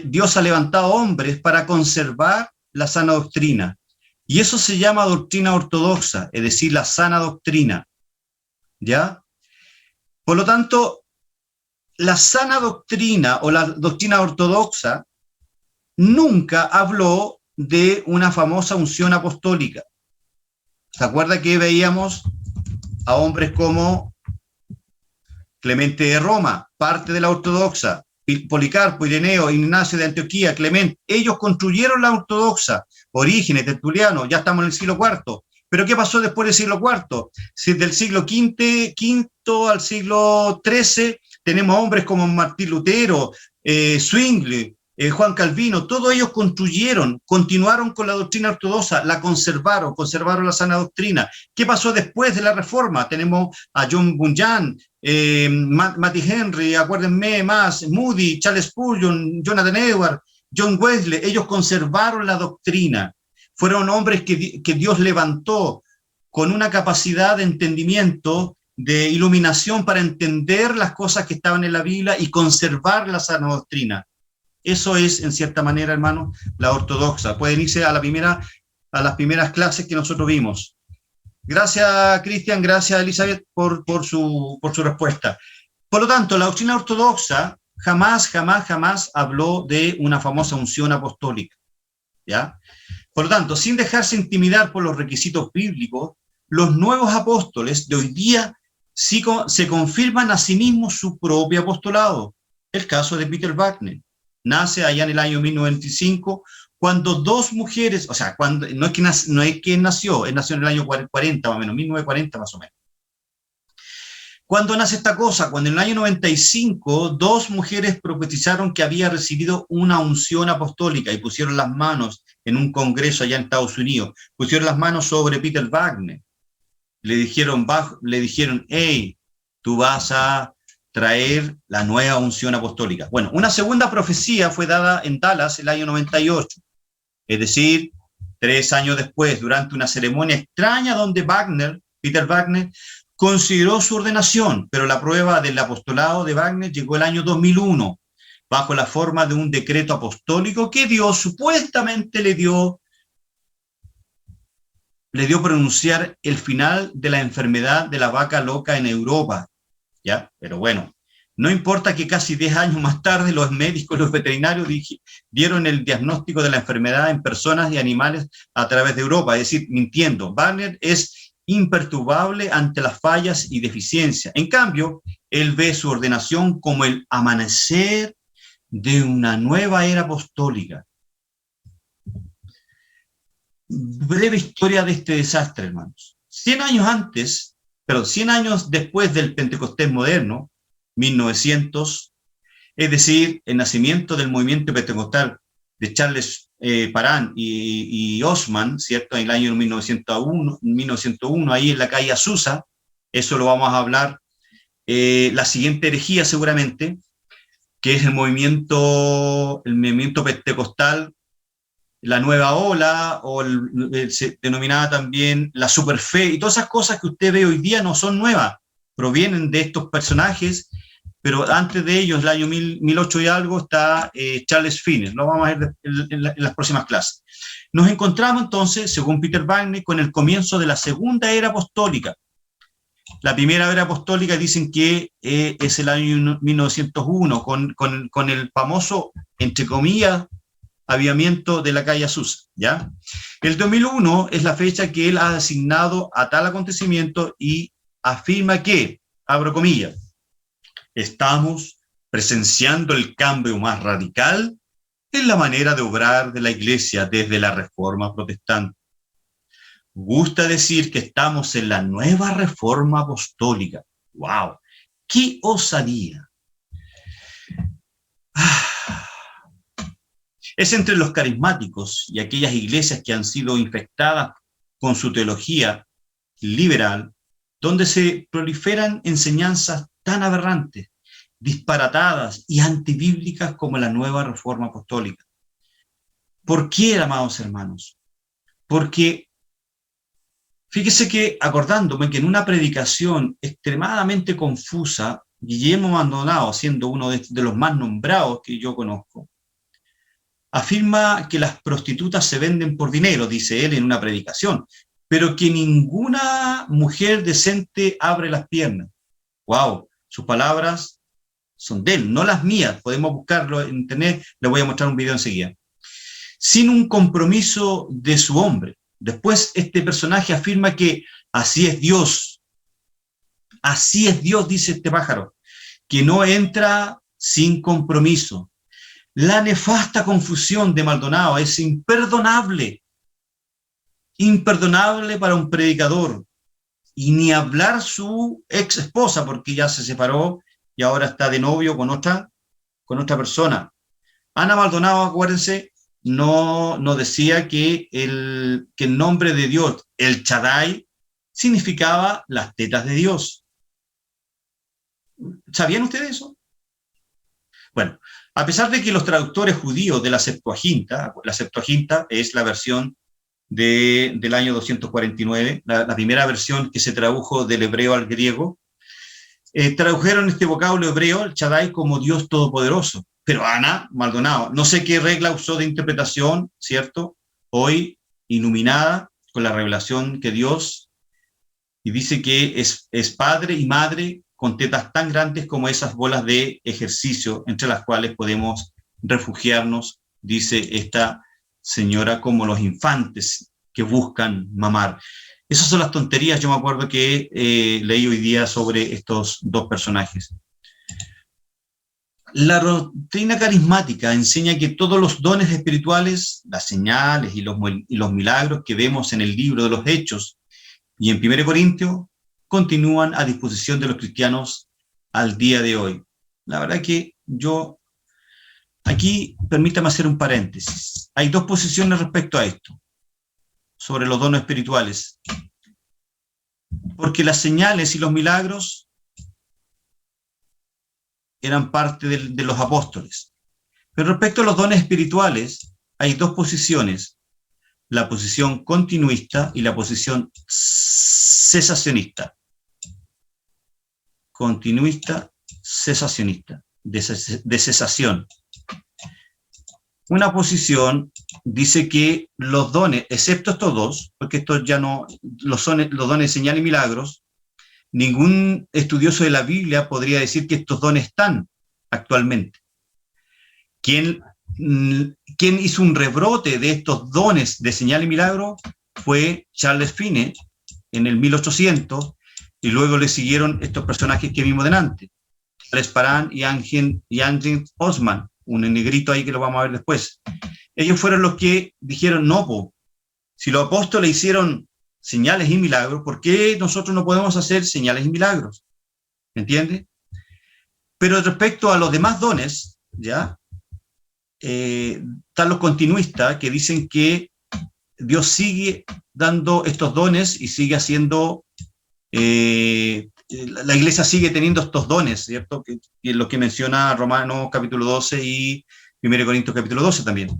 Speaker 1: Dios ha levantado hombres para conservar la sana doctrina. Y eso se llama doctrina ortodoxa, es decir, la sana doctrina. ¿Ya? Por lo tanto, la sana doctrina o la doctrina ortodoxa nunca habló de una famosa unción apostólica. ¿Se acuerda que veíamos a hombres como Clemente de Roma, parte de la ortodoxa, Policarpo, Ireneo, Ignacio de Antioquía, Clemente? Ellos construyeron la ortodoxa, Orígenes, Tertuliano, ya estamos en el siglo IV. ¿Pero qué pasó después del siglo IV? Si del siglo V al siglo XIII tenemos hombres como Martín Lutero, Zwingli, Juan Calvino, todos ellos continuaron con la doctrina ortodoxa, la conservaron la sana doctrina. ¿Qué pasó después de la Reforma? Tenemos a John Bunyan, Matthew Henry, acuérdenme más, Moody, Charles Spurgeon, Jonathan Edwards, John Wesley. Ellos conservaron la doctrina. Fueron hombres que Dios levantó con una capacidad de entendimiento, de iluminación para entender las cosas que estaban en la Biblia y conservar la sana doctrina. Eso es, en cierta manera, hermano, la ortodoxa. Pueden irse a las primeras clases que nosotros vimos. Gracias, Cristian, gracias, Elizabeth, por su respuesta. Por lo tanto, la doctrina ortodoxa jamás habló de una famosa unción apostólica. ¿Ya? Por lo tanto, sin dejarse intimidar por los requisitos bíblicos, los nuevos apóstoles de hoy día sí se confirman a sí mismos su propio apostolado. El caso de Peter Wagner. Nace allá en el año 1925, cuando dos mujeres, o sea, no es que nació, él nació en el año 40 más o menos, 1940 más o menos. ¿Cuándo nace esta cosa? Cuando en el año 95 dos mujeres profetizaron que había recibido una unción apostólica y pusieron las manos en un congreso allá en Estados Unidos, pusieron las manos sobre Peter Wagner. Le dijeron, hey, tú vas a traer la nueva unción apostólica. Bueno, una segunda profecía fue dada en Dallas el año 98, es decir, 3 años después, durante una ceremonia extraña donde Peter Wagner, consideró su ordenación, pero la prueba del apostolado de Wagner llegó el año 2001, bajo la forma de un decreto apostólico que Dios supuestamente le dio pronunciar el final de la enfermedad de la vaca loca en Europa, ¿ya? Pero bueno, no importa que casi 10 años más tarde los médicos y los veterinarios dieron el diagnóstico de la enfermedad en personas y animales a través de Europa, es decir, mintiendo. Wagner es imperturbable ante las fallas y deficiencias. En cambio, él ve su ordenación como el amanecer de una nueva era apostólica. Breve historia de este desastre, hermanos. 100 años después del Pentecostés moderno, 1900, es decir, el nacimiento del movimiento pentecostal de Charles Parham y Osman, ¿cierto? En el año 1901, ahí en la calle Azusa, eso lo vamos a hablar, la siguiente herejía seguramente, que es el movimiento pentecostal, la nueva ola, o se denominaba también la superfe, y todas esas cosas que usted ve hoy día no son nuevas, provienen de estos personajes, pero antes de ellos, el año 1008 y algo, está Charles Finney. Lo vamos a ver en las próximas clases. Nos encontramos entonces, según Peter Wagner, con el comienzo de la segunda era apostólica. La primera era apostólica dicen que es el año 1901, con el famoso, entre comillas, avivamiento de la calle Azusa, ¿ya? El 2001 es la fecha que él ha asignado a tal acontecimiento y afirma que, abro comillas, estamos presenciando el cambio más radical en la manera de obrar de la Iglesia desde la Reforma Protestante. Gusta decir que estamos en la nueva Reforma Apostólica. ¡Wow! ¡Qué osadía! Es entre los carismáticos y aquellas iglesias que han sido infectadas con su teología liberal, donde se proliferan enseñanzas tan aberrantes, disparatadas y antibíblicas como la nueva Reforma Apostólica. ¿Por qué, amados hermanos? Porque, fíjese que, acordándome que en una predicación extremadamente confusa, Guillermo Maldonado, siendo uno de los más nombrados que yo conozco, afirma que las prostitutas se venden por dinero, dice él en una predicación, pero que ninguna mujer decente abre las piernas. ¡Wow! Sus palabras son de él, no las mías. Podemos buscarlo en internet, le voy a mostrar un video enseguida. Sin un compromiso de su hombre. Después este personaje afirma que así es Dios, dice este pájaro, que no entra sin compromiso. La nefasta confusión de Maldonado es imperdonable para un predicador, y ni hablar su ex esposa, porque ya se separó y ahora está de novio con otra persona. Ana Maldonado, acuérdense, no decía que el nombre de Dios, el Shaddai, significaba las tetas de Dios. ¿Sabían ustedes eso? Bueno, a pesar de que los traductores judíos de la Septuaginta es la versión del año 249, la primera versión que se tradujo del hebreo al griego, tradujeron este vocablo hebreo, el Shaddai, como Dios Todopoderoso. Pero Ana Maldonado, no sé qué regla usó de interpretación, ¿cierto? Hoy, iluminada con la revelación que Dios, y dice que es padre y madre con tetas tan grandes como esas bolas de ejercicio, entre las cuales podemos refugiarnos, dice esta señora, como los infantes que buscan mamar. Esas son las tonterías, yo me acuerdo que leí hoy día sobre estos dos personajes. La doctrina carismática enseña que todos los dones espirituales, las señales y los milagros que vemos en el libro de los Hechos y en 1 Corintios continúan a disposición de los cristianos al día de hoy. La verdad que yo, aquí permítame hacer un paréntesis. Hay dos posiciones respecto a esto, sobre los dones espirituales. Porque las señales y los milagros eran parte de los apóstoles. Pero respecto a los dones espirituales, hay dos posiciones: la posición continuista y la posición cesacionista. Continuista, cesacionista, de cesación. Una posición dice que los dones, excepto estos dos, porque estos ya no, los dones de señal y milagros, ningún estudioso de la Biblia podría decir que estos dones están actualmente. ¿Quién hizo un rebrote de estos dones de señal y milagro? Fue Charles Finney en el 1800, y luego le siguieron estos personajes que vimos delante, Charles Parham y Angel Osman, un negrito ahí que lo vamos a ver después. Ellos fueron los que dijeron, no, si los apóstoles hicieron señales y milagros, ¿por qué nosotros no podemos hacer señales y milagros? ¿Me entiende? Pero respecto a los demás dones, ¿ya? Están los continuistas que dicen que Dios sigue dando estos dones y sigue haciendo, la iglesia sigue teniendo estos dones, ¿cierto? Que es lo que menciona Romanos capítulo 12 y 1 Corintios capítulo 12 también.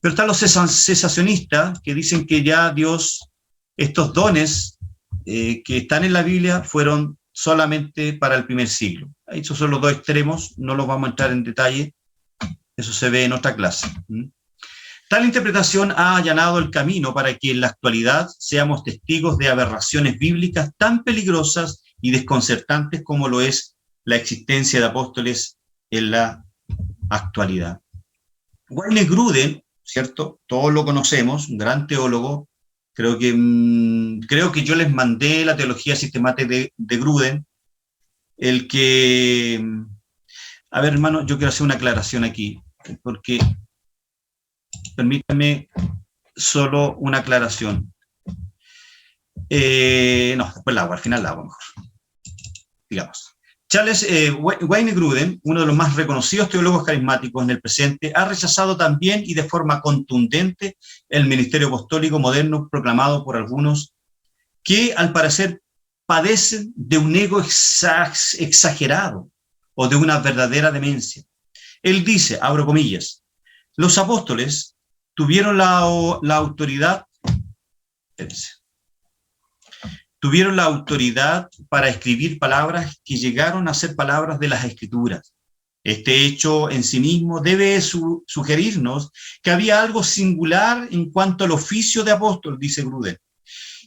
Speaker 1: Pero están los cesacionistas que dicen que ya Dios, estos dones que están en la Biblia fueron solamente para el primer siglo. Esos son los dos extremos, no los vamos a entrar en detalle, eso se ve en otra clase. Tal interpretación ha allanado el camino para que en la actualidad seamos testigos de aberraciones bíblicas tan peligrosas y desconcertantes como lo es la existencia de apóstoles en la actualidad. Wayne Grudem, ¿cierto? Todos lo conocemos, un gran teólogo. Creo que yo les mandé la teología sistemática de Grudem, el que... A ver, hermano, yo quiero hacer una aclaración aquí, porque permítame solo una aclaración. No, después la hago, al final la hago mejor. Digamos. Wayne Grudem, uno de los más reconocidos teólogos carismáticos en el presente, ha rechazado también y de forma contundente el ministerio apostólico moderno proclamado por algunos que, al parecer, padecen de un ego exagerado o de una verdadera demencia. Él dice, abro comillas, los apóstoles tuvieron la autoridad, tuvieron la autoridad para escribir palabras que llegaron a ser palabras de las Escrituras. Este hecho en sí mismo debe sugerirnos que había algo singular en cuanto al oficio de apóstol, dice Grudem,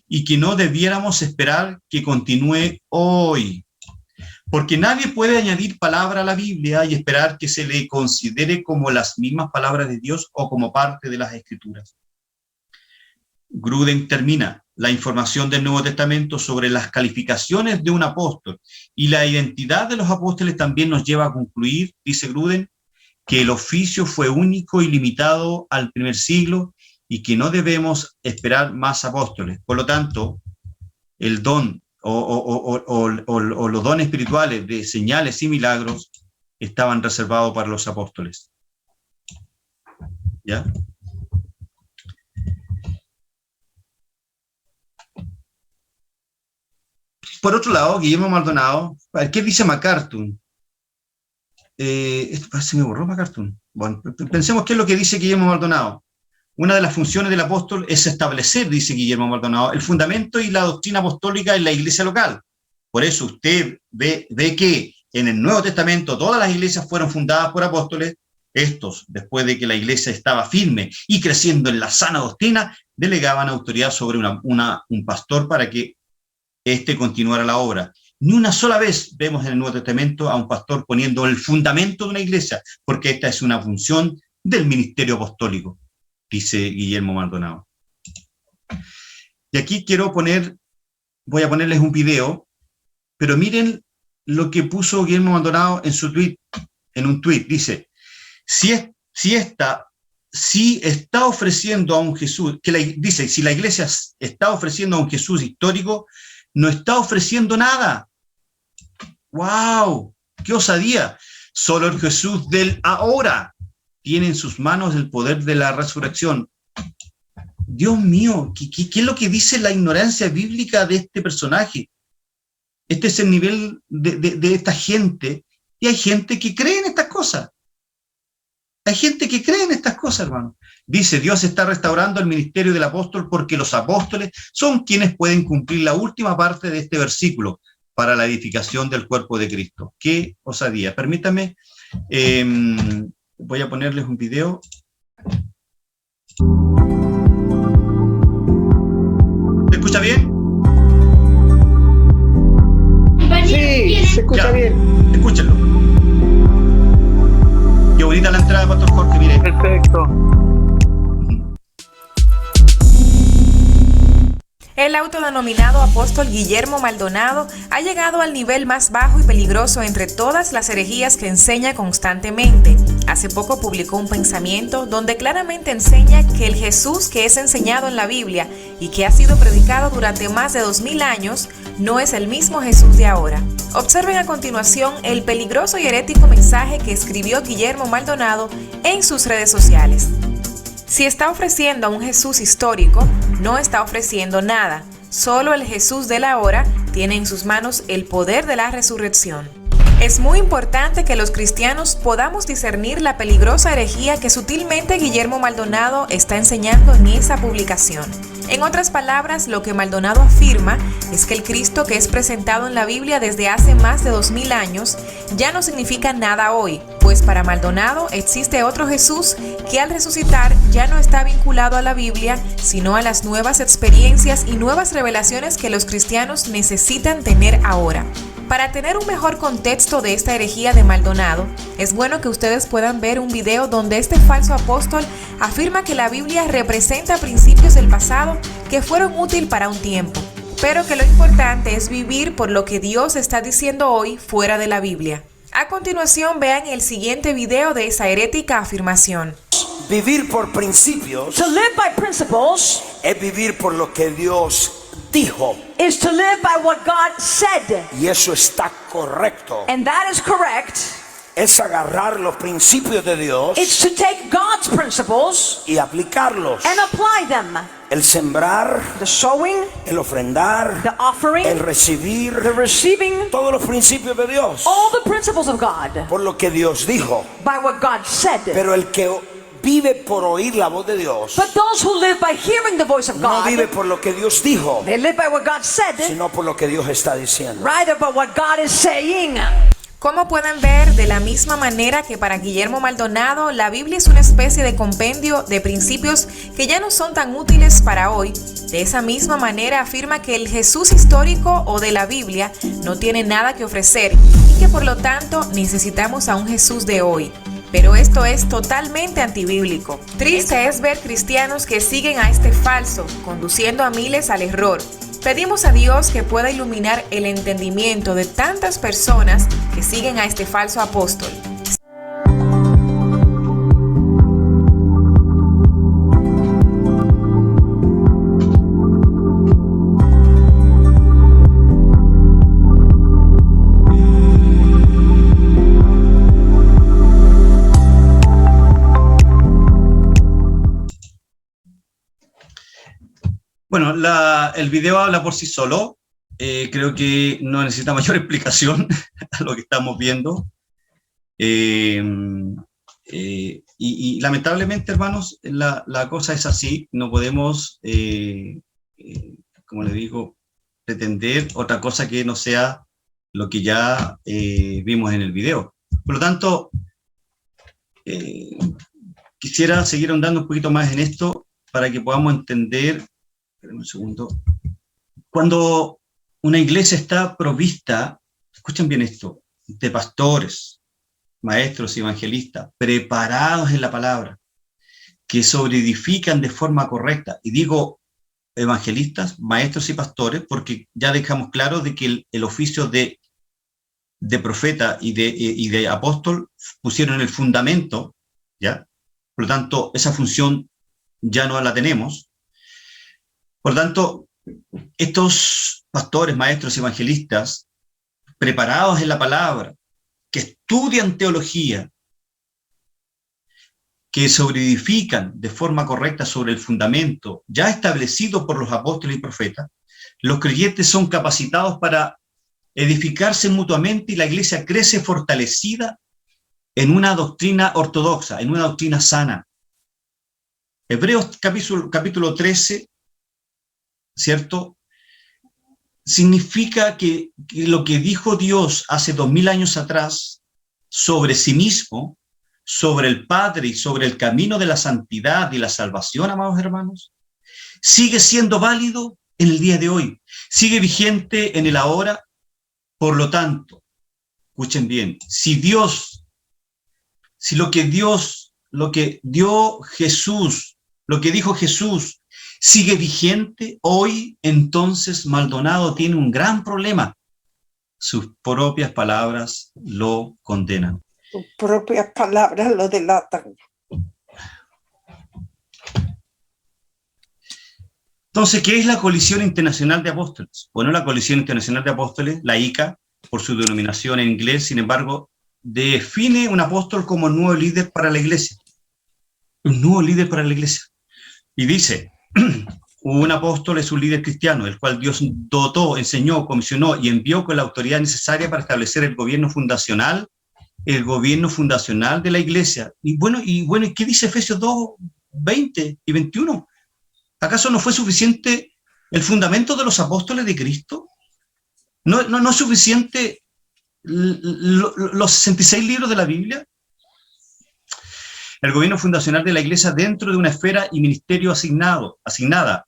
Speaker 1: y que no debiéramos esperar que continúe hoy. Porque nadie puede añadir palabra a la Biblia y esperar que se le considere como las mismas palabras de Dios o como parte de las Escrituras. Grudem termina la información del Nuevo Testamento sobre las calificaciones de un apóstol y la identidad de los apóstoles también nos lleva a concluir, dice Grudem, que el oficio fue único y limitado al primer siglo y que no debemos esperar más apóstoles. Por lo tanto, el don o los dones espirituales de señales y milagros estaban reservados para los apóstoles. ¿Ya? Por otro lado, Guillermo Maldonado, ¿qué dice MacArthur? Esto parece que me borró MacArthur. Bueno, pensemos qué es lo que dice Guillermo Maldonado. Una de las funciones del apóstol es establecer, dice Guillermo Maldonado, el fundamento y la doctrina apostólica en la iglesia local. Por eso usted ve que en el Nuevo Testamento todas las iglesias fueron fundadas por apóstoles. Estos, después de que la iglesia estaba firme y creciendo en la sana doctrina, delegaban autoridad sobre un pastor para que éste continuara la obra. Ni una sola vez vemos en el Nuevo Testamento a un pastor poniendo el fundamento de una iglesia, porque esta es una función del ministerio apostólico, dice Guillermo Maldonado. Y aquí voy a ponerles un video, pero miren lo que puso Guillermo Maldonado en su tweet, en un tweet. Dice, si está ofreciendo a un Jesús, si la iglesia está ofreciendo a un Jesús histórico, no está ofreciendo nada. ¡Wow! ¡Qué osadía! Solo el Jesús del ahora tiene en sus manos el poder de la resurrección. Dios mío, ¿qué es lo que dice la ignorancia bíblica de este personaje? Este es el nivel de esta gente, y hay gente que cree en estas cosas. Hay gente que cree en estas cosas, hermano. Dice, Dios está restaurando el ministerio del apóstol porque los apóstoles son quienes pueden cumplir la última parte de este versículo para la edificación del cuerpo de Cristo. ¡Qué osadía! Permítame, voy a ponerles un video. ¿Se escucha bien?
Speaker 4: Sí, se escucha
Speaker 1: Ya,
Speaker 4: bien.
Speaker 1: escúchenlo. Qué bonita la entrada, Pastor Jorge, mire.
Speaker 4: Perfecto.
Speaker 5: El autodenominado apóstol Guillermo Maldonado ha llegado al nivel más bajo y peligroso entre todas las herejías que enseña constantemente. Hace poco publicó un pensamiento donde claramente enseña que el Jesús que es enseñado en la Biblia y que ha sido predicado durante más de 2000 años no es el mismo Jesús de ahora. Observen a continuación el peligroso y herético mensaje que escribió Guillermo Maldonado en sus redes sociales. Si está ofreciendo a un Jesús histórico, no está ofreciendo nada. Solo el Jesús de la hora tiene en sus manos el poder de la resurrección. Es muy importante que los cristianos podamos discernir la peligrosa herejía que sutilmente Guillermo Maldonado está enseñando en esa publicación. En otras palabras, lo que Maldonado afirma es que el Cristo que es presentado en la Biblia desde hace más de 2000 años ya no significa nada hoy, pues para Maldonado existe otro Jesús que al resucitar ya no está vinculado a la Biblia, sino a las nuevas experiencias y nuevas revelaciones que los cristianos necesitan tener ahora. Para tener un mejor contexto de esta herejía de Maldonado, es bueno que ustedes puedan ver un video donde este falso apóstol afirma que la Biblia representa principios del pasado que fueron útiles para un tiempo, pero que lo importante es vivir por lo que Dios está diciendo hoy fuera de la Biblia. A continuación, vean el siguiente video de esa herética afirmación.
Speaker 6: Vivir por principios
Speaker 7: To live by principles
Speaker 6: es vivir por lo que Dios dijo.
Speaker 7: is to live by what God said.
Speaker 6: Y eso está correcto.
Speaker 7: And that is correct.
Speaker 6: Es agarrar los principios de Dios
Speaker 7: It's to take God's principles
Speaker 6: y aplicarlos.
Speaker 7: and apply them.
Speaker 6: El sembrar,
Speaker 7: The sowing,
Speaker 6: el ofrendar,
Speaker 7: the offering,
Speaker 6: el recibir,
Speaker 7: the receiving,
Speaker 6: todos los principios de Dios.
Speaker 7: all the principles of God
Speaker 6: Por lo que Dios dijo.
Speaker 7: by what God said.
Speaker 6: Pero el que vive por oír la voz de Dios
Speaker 7: But those who live by hearing the voice of
Speaker 6: no
Speaker 7: God,
Speaker 6: vive por lo que Dios dijo,
Speaker 7: they live by what God said,
Speaker 6: sino por lo que Dios está diciendo.
Speaker 7: rather by what God is saying.
Speaker 5: Como pueden ver, de la misma manera que para Guillermo Maldonado, la Biblia es una especie de compendio de principios que ya no son tan útiles para hoy, de esa misma manera afirma que el Jesús histórico o de la Biblia no tiene nada que ofrecer y que por lo tanto necesitamos a un Jesús de hoy. Pero esto es totalmente antibíblico. Triste es ver cristianos que siguen a este falso, conduciendo a miles al error. Pedimos a Dios que pueda iluminar el entendimiento de tantas personas que siguen a este falso apóstol.
Speaker 1: Bueno, el video habla por sí solo. Creo que no necesita mayor explicación a lo que estamos viendo. Y lamentablemente, hermanos, la cosa es así. No podemos, como les digo, pretender otra cosa que no sea lo que ya vimos en el video. Por lo tanto, quisiera seguir ahondando un poquito más en esto para que podamos entender. Un segundo. Cuando una iglesia está provista, escuchen bien esto, de pastores, maestros y evangelistas, preparados en la palabra, que sobreedifican de forma correcta, y digo evangelistas, maestros y pastores, porque ya dejamos claro de que el oficio de profeta y de apóstol pusieron el fundamento, ¿ya? Por lo tanto, esa función ya no la tenemos. Por lo tanto, estos pastores, maestros, evangelistas, preparados en la palabra, que estudian teología, que sobreedifican de forma correcta sobre el fundamento ya establecido por los apóstoles y profetas, los creyentes son capacitados para edificarse mutuamente y la iglesia crece fortalecida en una doctrina ortodoxa, en una doctrina sana. Hebreos capítulo 13, ¿cierto? Significa que lo que dijo Dios hace 2000 años atrás sobre sí mismo, sobre el Padre y sobre el camino de la santidad y la salvación, amados hermanos, sigue siendo válido en el día de hoy, sigue vigente en el ahora. Por lo tanto, escuchen bien, si lo que dijo Jesús sigue vigente hoy, entonces Maldonado tiene un gran problema. Sus propias palabras lo condenan.
Speaker 8: Sus propias palabras lo delatan.
Speaker 1: Entonces, ¿qué es la Coalición Internacional de Apóstoles? Bueno, la Coalición Internacional de Apóstoles, la ICA, por su denominación en inglés, sin embargo, define un apóstol como un nuevo líder para la iglesia. Un nuevo líder para la iglesia. Y dice, un apóstol es un líder cristiano, el cual Dios dotó, enseñó, comisionó y envió con la autoridad necesaria para establecer el gobierno fundacional de la iglesia. Y bueno, ¿qué dice Efesios 2, 20 y 21? ¿Acaso no fue suficiente el fundamento de los apóstoles de Cristo? ¿No es suficiente los 66 libros de la Biblia? El gobierno fundacional de la iglesia dentro de una esfera y ministerio asignada.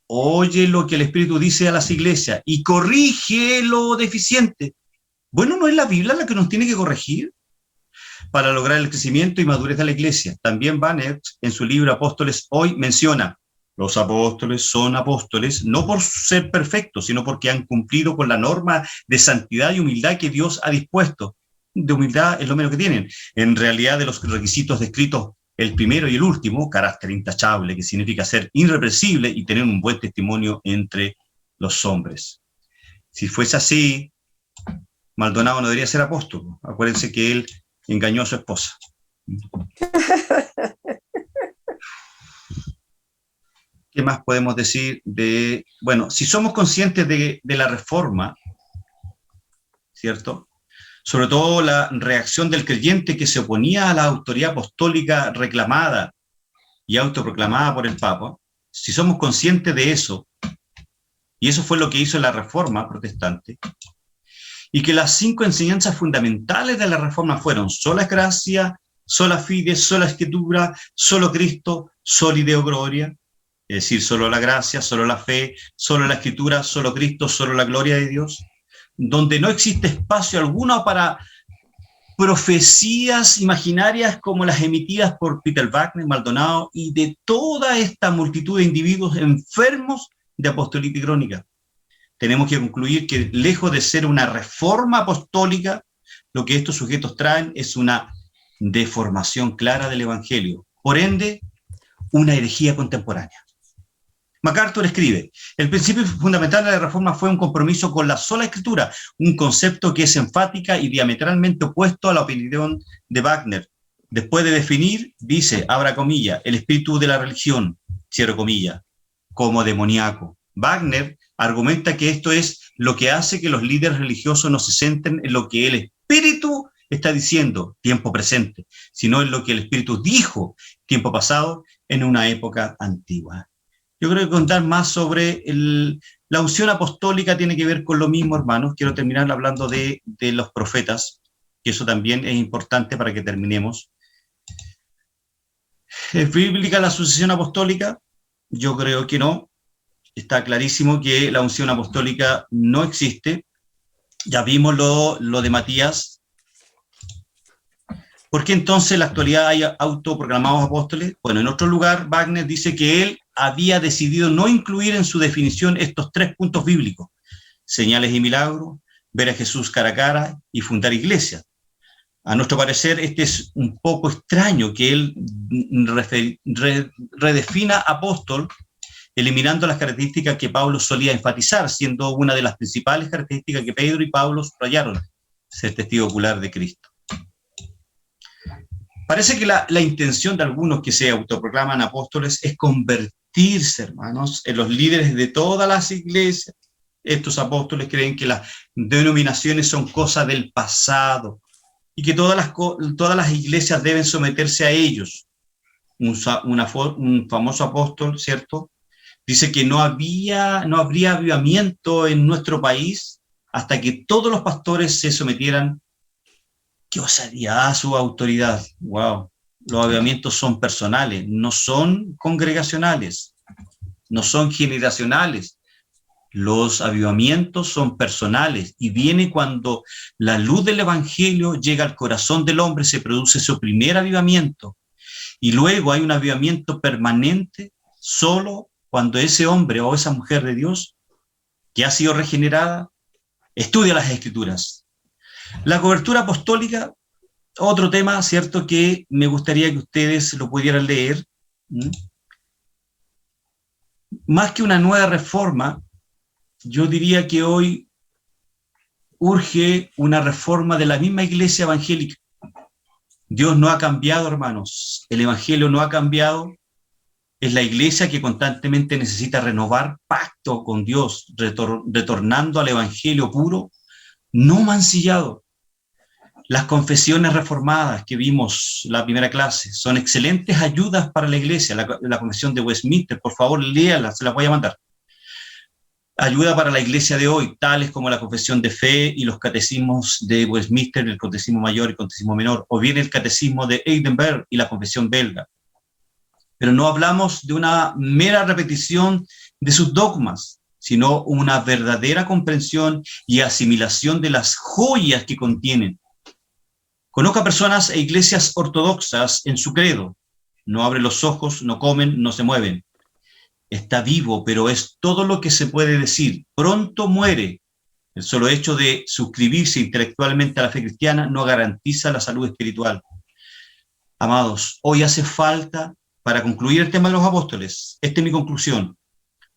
Speaker 1: Oye lo que el Espíritu dice a las iglesias y corrige lo deficiente. Bueno, ¿no es la Biblia la que nos tiene que corregir para lograr el crecimiento y madurez de la iglesia? También Banner, en su libro Apóstoles Hoy, menciona: los apóstoles son apóstoles no por ser perfectos, sino porque han cumplido con la norma de santidad y humildad que Dios ha dispuesto. De humildad es lo menos que tienen. En realidad, de los requisitos descritos, el primero y el último, carácter intachable, que significa ser irrepresible y tener un buen testimonio entre los hombres. Si fuese así, Maldonado no debería ser apóstol. Acuérdense que él engañó a su esposa. ¿Qué más podemos decir de...? Bueno, si somos conscientes de la reforma, ¿cierto? Sobre todo la reacción del creyente que se oponía a la autoridad apostólica reclamada y autoproclamada por el Papa, si somos conscientes de eso, y eso fue lo que hizo la Reforma protestante, y que las 5 enseñanzas fundamentales de la Reforma fueron sola gracia, sola fide, sola escritura, solo Cristo, soli Deo gloria, es decir, solo la gracia, solo la fe, solo la escritura, solo Cristo, solo la gloria de Dios, donde no existe espacio alguno para profecías imaginarias como las emitidas por Peter Wagner, Maldonado y de toda esta multitud de individuos enfermos de apostolía crónica. Tenemos que concluir que lejos de ser una reforma apostólica, lo que estos sujetos traen es una deformación clara del Evangelio, por ende, una herejía contemporánea. MacArthur escribe: el principio fundamental de la Reforma fue un compromiso con la sola Escritura, un concepto que es enfática y diametralmente opuesto a la opinión de Wagner. Después de definir, dice, abra comillas, el espíritu de la religión, cierro comillas, como demoníaco. Wagner argumenta que esto es lo que hace que los líderes religiosos no se centren en lo que el espíritu está diciendo, tiempo presente, sino en lo que el espíritu dijo, tiempo pasado, en una época antigua. Yo creo que contar más sobre la unción apostólica tiene que ver con lo mismo, hermanos. Quiero terminar hablando de los profetas, que eso también es importante para que terminemos. ¿Es bíblica la sucesión apostólica? Yo creo que no. Está clarísimo que la unción apostólica no existe. Ya vimos lo de Matías. ¿Por qué entonces en la actualidad hay autoproclamados apóstoles? Bueno, en otro lugar, Wagner dice que él había decidido no incluir en su definición estos 3 puntos bíblicos: señales y milagros, ver a Jesús cara a cara y fundar iglesias. A nuestro parecer, este es un poco extraño que él redefina apóstol eliminando las características que Pablo solía enfatizar, siendo una de las principales características que Pedro y Pablo subrayaron: ser testigo ocular de Cristo. Parece que la intención de algunos que se autoproclaman apóstoles es convertirse, hermanos, en los líderes de todas las iglesias. Estos apóstoles creen que las denominaciones son cosas del pasado y que todas las iglesias deben someterse a ellos. Un famoso apóstol, ¿cierto?, dice que no habría avivamiento en nuestro país hasta que todos los pastores se sometieran, ¿qué osadía?, a su autoridad. ¡Wow! Los avivamientos son personales, no son congregacionales, no son generacionales. Los avivamientos son personales y viene cuando la luz del evangelio llega al corazón del hombre, se produce su primer avivamiento. Y luego hay un avivamiento permanente solo cuando ese hombre o esa mujer de Dios que ha sido regenerada estudia las Escrituras. La cobertura apostólica, otro tema, ¿cierto?, que me gustaría que ustedes lo pudieran leer. Más que una nueva reforma, yo diría que hoy urge una reforma de la misma iglesia evangélica. Dios no ha cambiado, hermanos. El evangelio no ha cambiado. Es la iglesia que constantemente necesita renovar pacto con Dios, retornando al evangelio puro, no mancillado. Las confesiones reformadas que vimos la primera clase son excelentes ayudas para la iglesia. La confesión de Westminster, por favor, léala, se la voy a mandar. Ayuda para la iglesia de hoy, tales como la confesión de fe y los catecismos de Westminster, el catecismo mayor y el catecismo menor, o bien el catecismo de Heidelberg y la confesión belga. Pero no hablamos de una mera repetición de sus dogmas, sino una verdadera comprensión y asimilación de las joyas que contienen. Conozco a personas e iglesias ortodoxas en su credo: no abren los ojos, no comen, no se mueven. Está vivo, pero es todo lo que se puede decir. Pronto muere. El solo hecho de suscribirse intelectualmente a la fe cristiana no garantiza la salud espiritual. Amados, hoy hace falta, para concluir el tema de los apóstoles, esta es mi conclusión,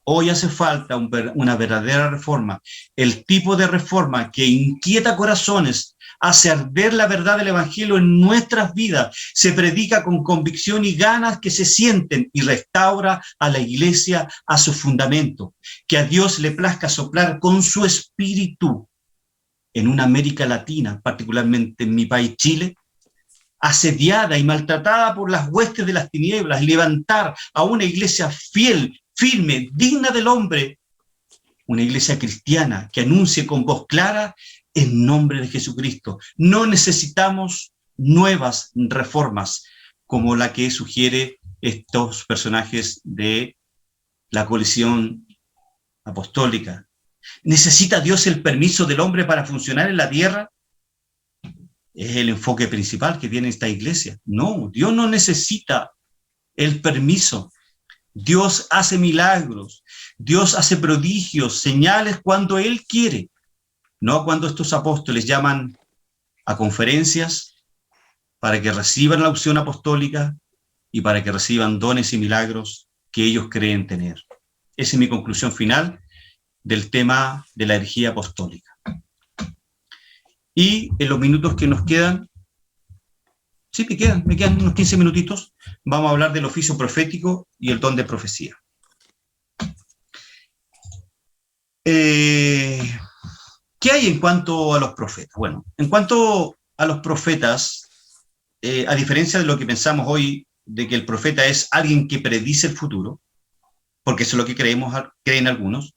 Speaker 1: hoy hace falta una verdadera reforma, el tipo de reforma que inquieta corazones, hace arder la verdad del evangelio en nuestras vidas, se predica con convicción y ganas que se sienten y restaura a la iglesia a su fundamento, que a Dios le plazca soplar con su espíritu en una América Latina, particularmente en mi país Chile, asediada y maltratada por las huestes de las tinieblas, levantar a una iglesia fiel, firme, digna del hombre, una iglesia cristiana que anuncie con voz clara en nombre de Jesucristo. No necesitamos nuevas reformas como la que sugiere estos personajes de la coalición apostólica. ¿Necesita Dios el permiso del hombre para funcionar en la tierra? Es el enfoque principal que tiene esta iglesia. No, Dios no necesita el permiso. Dios hace milagros, Dios hace prodigios, señales cuando Él quiere. No cuando estos apóstoles llaman a conferencias para que reciban la unción apostólica y para que reciban dones y milagros que ellos creen tener. Esa es mi conclusión final del tema de la herejía apostólica. Y en los minutos que nos quedan, sí, me quedan unos 15 minutitos, vamos a hablar del oficio profético y el don de profecía. ¿Qué hay en cuanto a los profetas? Bueno, en cuanto a los profetas, a diferencia de lo que pensamos hoy, de que el profeta es alguien que predice el futuro, porque eso es lo que creen algunos,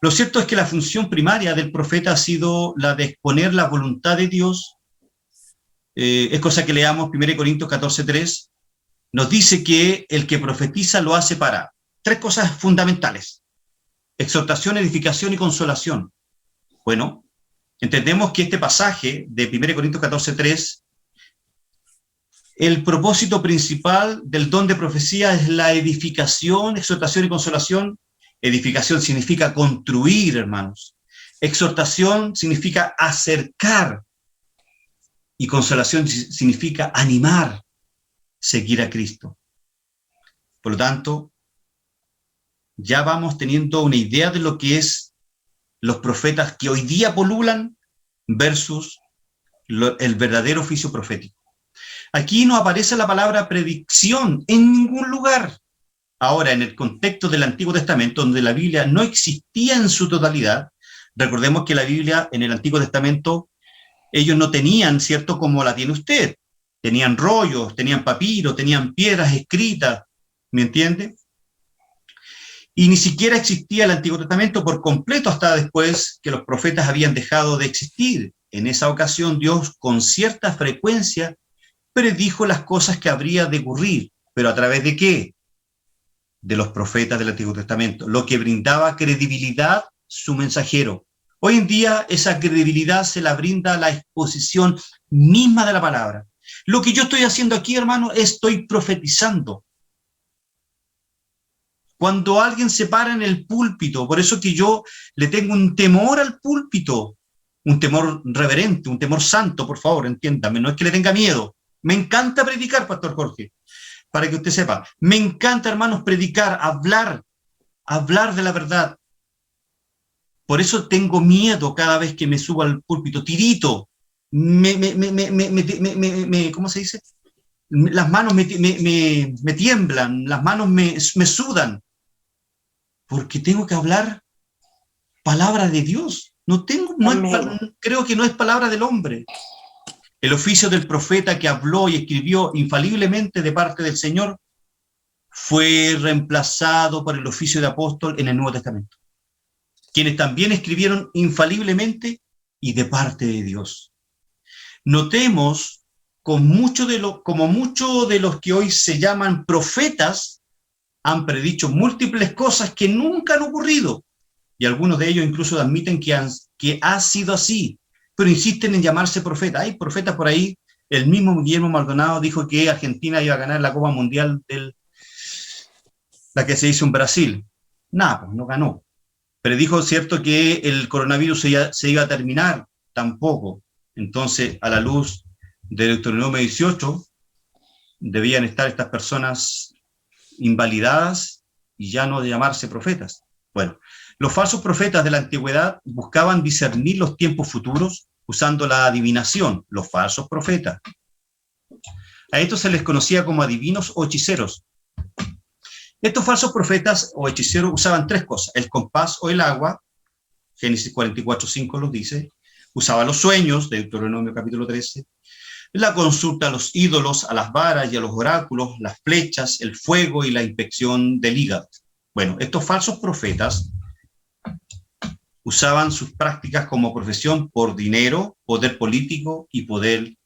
Speaker 1: lo cierto es que la función primaria del profeta ha sido la de exponer la voluntad de Dios. Es cosa que leamos 1 Corintios 14:3, nos dice que el que profetiza lo hace para tres cosas fundamentales: exhortación, edificación y consolación. Bueno, entendemos que este pasaje de 1 Corintios 14:3, el propósito principal del don de profecía es la edificación, exhortación y consolación. Edificación significa construir, hermanos. Exhortación significa acercar. Y consolación significa animar, seguir a Cristo. Por lo tanto, ya vamos teniendo una idea de lo que es los profetas que hoy día pululan versus el verdadero oficio profético. Aquí no aparece la palabra predicción en ningún lugar. Ahora, en el contexto del Antiguo Testamento, donde la Biblia no existía en su totalidad, recordemos que la Biblia en el Antiguo Testamento, ellos no tenían, ¿cierto?, como la tiene usted. Tenían rollos, tenían papiro, tenían piedras escritas, ¿me entiende? Y ni siquiera existía el Antiguo Testamento por completo hasta después que los profetas habían dejado de existir. En esa ocasión, Dios, con cierta frecuencia, predijo las cosas que habría de ocurrir. ¿Pero a través de qué? De los profetas del Antiguo Testamento, lo que brindaba credibilidad su mensajero. Hoy en día esa credibilidad se la brinda la exposición misma de la palabra. Lo que yo estoy haciendo aquí, hermano, estoy profetizando. Cuando alguien se para en el púlpito, por eso que yo le tengo un temor al púlpito, un temor reverente, un temor santo, por favor, entiéndame, no es que le tenga miedo. Me encanta predicar, Pastor Jorge, para que usted sepa. Me encanta, hermanos, predicar, hablar de la verdad. Por eso tengo miedo cada vez que me subo al púlpito, tirito, ¿cómo se dice? Las manos me tiemblan, las manos me sudan, porque tengo que hablar palabra de Dios. Creo que no es palabra del hombre. El oficio del profeta que habló y escribió infaliblemente de parte del Señor fue reemplazado por el oficio de apóstol en el Nuevo Testamento, quienes también escribieron infaliblemente y de parte de Dios. Notemos como muchos de los que hoy se llaman profetas han predicho múltiples cosas que nunca han ocurrido, y algunos de ellos incluso admiten que ha sido así, pero insisten en llamarse profeta. Hay profetas por ahí. El mismo Guillermo Maldonado dijo que Argentina iba a ganar la Copa Mundial, la que se hizo en Brasil. Nada, pues no ganó. Predijo, cierto, que el coronavirus se iba a terminar, tampoco. Entonces, a la luz de Deuteronomio 18, debían estar estas personas invalidadas y ya no de llamarse profetas. Bueno, los falsos profetas de la antigüedad buscaban discernir los tiempos futuros usando la adivinación, los falsos profetas. A estos se les conocía como adivinos o hechiceros. Estos falsos profetas o hechiceros usaban tres cosas: el compás o el agua, Génesis 44:5 los dice, usaba los sueños, de Deuteronomio capítulo 13, la consulta a los ídolos, a las varas y a los oráculos, las flechas, el fuego y la inspección del hígado. Bueno, estos falsos profetas usaban sus prácticas como profesión por dinero, poder político y poder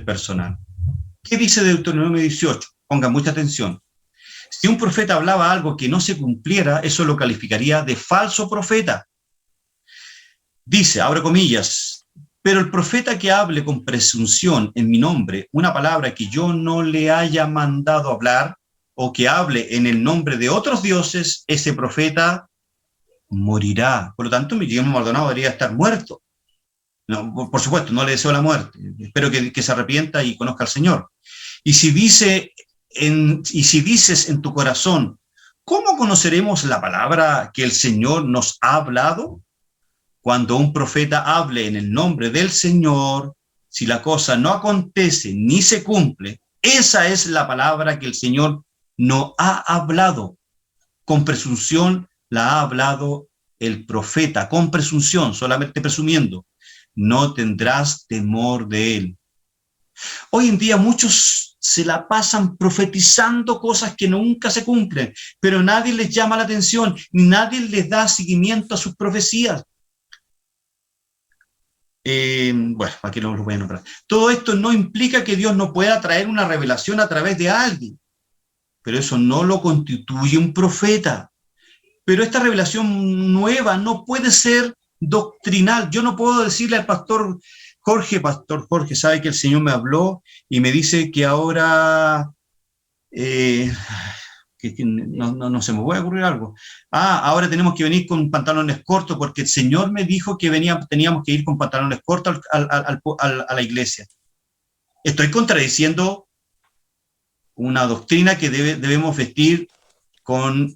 Speaker 1: personal. ¿Qué dice Deuteronomio 18? Pongan mucha atención. Si un profeta hablaba algo que no se cumpliera, eso lo calificaría de falso profeta. Dice, abre comillas, pero el profeta que hable con presunción en mi nombre una palabra que yo no le haya mandado hablar, o que hable en el nombre de otros dioses, ese profeta morirá. Por lo tanto, Guillermo Maldonado debería estar muerto. No, por supuesto, no le deseo la muerte. Espero que se arrepienta y conozca al Señor. Y si dices en tu corazón, ¿cómo conoceremos la palabra que el Señor nos ha hablado? Cuando un profeta hable en el nombre del Señor, si la cosa no acontece ni se cumple, esa es la palabra que el Señor no ha hablado. Con presunción la ha hablado el profeta, con presunción, solamente presumiendo. No tendrás temor de él. Hoy en día muchos se la pasan profetizando cosas que nunca se cumplen, pero nadie les llama la atención, ni nadie les da seguimiento a sus profecías. Bueno, aquí no los voy a nombrar. Todo esto no implica que Dios no pueda traer una revelación a través de alguien, pero eso no lo constituye un profeta. Pero esta revelación nueva no puede ser doctrinal. Yo no puedo decirle al pastor Jorge, sabe que el Señor me habló y me dice que ahora, no se me puede ocurrir algo. Ahora tenemos que venir con pantalones cortos porque el Señor me dijo que teníamos que ir con pantalones cortos a la iglesia. Estoy contradiciendo una doctrina que debemos vestir con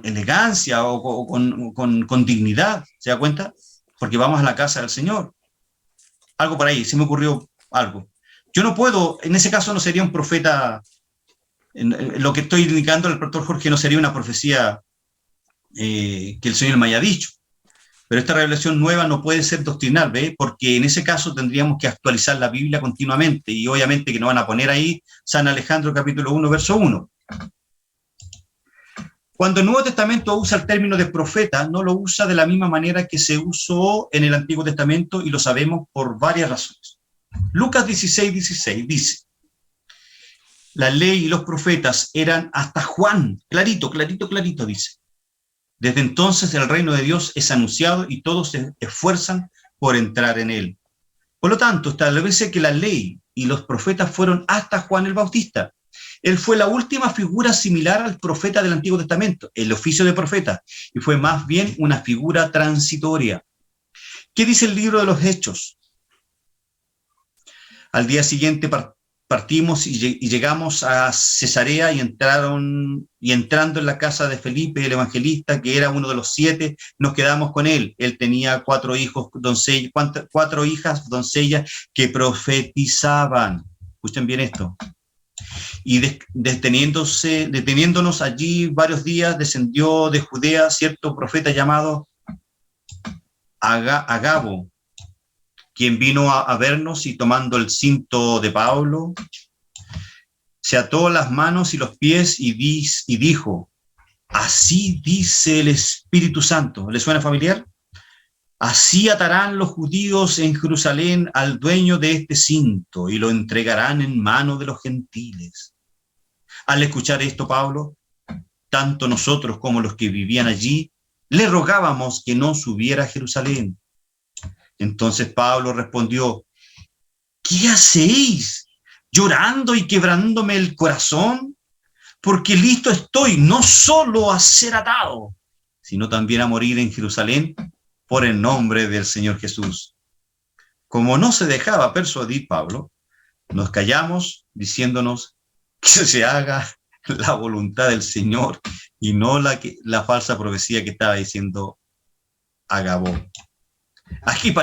Speaker 1: elegancia o con dignidad, ¿se da cuenta? Porque vamos a la casa del Señor. Algo por ahí, se me ocurrió algo. Yo no puedo, en ese caso no sería un profeta, lo que estoy indicando al pastor Jorge no sería una profecía que el Señor me haya dicho. Pero esta revelación nueva no puede ser doctrinal, ¿ve? Porque en ese caso tendríamos que actualizar la Biblia continuamente, y obviamente que no van a poner ahí San Alejandro capítulo 1, verso 1. Cuando el Nuevo Testamento usa el término de profeta, no lo usa de la misma manera que se usó en el Antiguo Testamento, y lo sabemos por varias razones. Lucas 16:16 dice: la ley y los profetas eran hasta Juan, clarito dice. Desde entonces el reino de Dios es anunciado y todos se esfuerzan por entrar en él. Por lo tanto, establece que la ley y los profetas fueron hasta Juan el Bautista. Él fue la última figura similar al profeta del Antiguo Testamento, el oficio de profeta, y fue más bien una figura transitoria. ¿Qué dice el libro de los Hechos? Al día siguiente partimos y llegamos a Cesarea, y entrando en la casa de Felipe, el evangelista, que era uno de los 7, nos quedamos con él. Él tenía 4 hijas doncellas que profetizaban. Escuchen bien esto. Y deteniéndonos allí varios días, descendió de Judea cierto profeta llamado Agabo, quien vino a vernos, y tomando el cinto de Pablo, se ató las manos y los pies y dijo: así dice el Espíritu Santo. ¿Le suena familiar? Así atarán los judíos en Jerusalén al dueño de este cinto y lo entregarán en manos de los gentiles. Al escuchar esto, Pablo, tanto nosotros como los que vivían allí, le rogábamos que no subiera a Jerusalén. Entonces Pablo respondió: ¿qué hacéis, llorando y quebrándome el corazón? Porque listo estoy no solo a ser atado, sino también a morir en Jerusalén por el nombre del Señor Jesús. Como no se dejaba persuadir Pablo, nos callamos diciéndonos que se haga la voluntad del Señor y no la falsa profecía que estaba diciendo Agabo. Aquí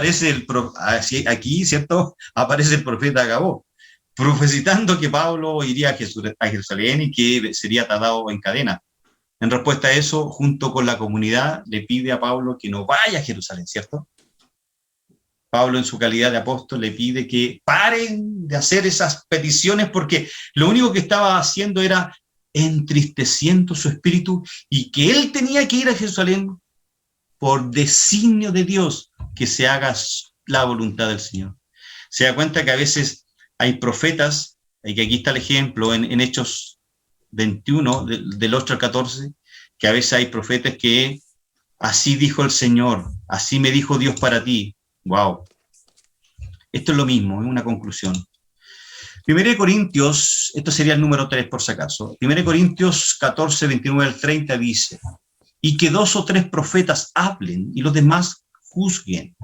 Speaker 1: ¿cierto? Aparece el profeta Agabo, profetizando que Pablo iría a Jerusalén y que sería atado en cadena. En respuesta a eso, junto con la comunidad, le pide a Pablo que no vaya a Jerusalén, ¿cierto? Pablo, en su calidad de apóstol, le pide que paren de hacer esas peticiones, porque lo único que estaba haciendo era entristeciendo su espíritu, y que él tenía que ir a Jerusalén por designio de Dios, que se haga la voluntad del Señor. Se da cuenta que a veces hay profetas, y que aquí está el ejemplo en Hechos 21, del 8 al 14, que a veces hay profetas que así dijo el Señor, así me dijo Dios para ti. Wow. Esto es lo mismo, es una conclusión. 1 Corintios, esto sería el número 3 por si acaso. 1 Corintios 14, 29 al 30 dice: y que 2 o 3 profetas hablen y los demás juzguen.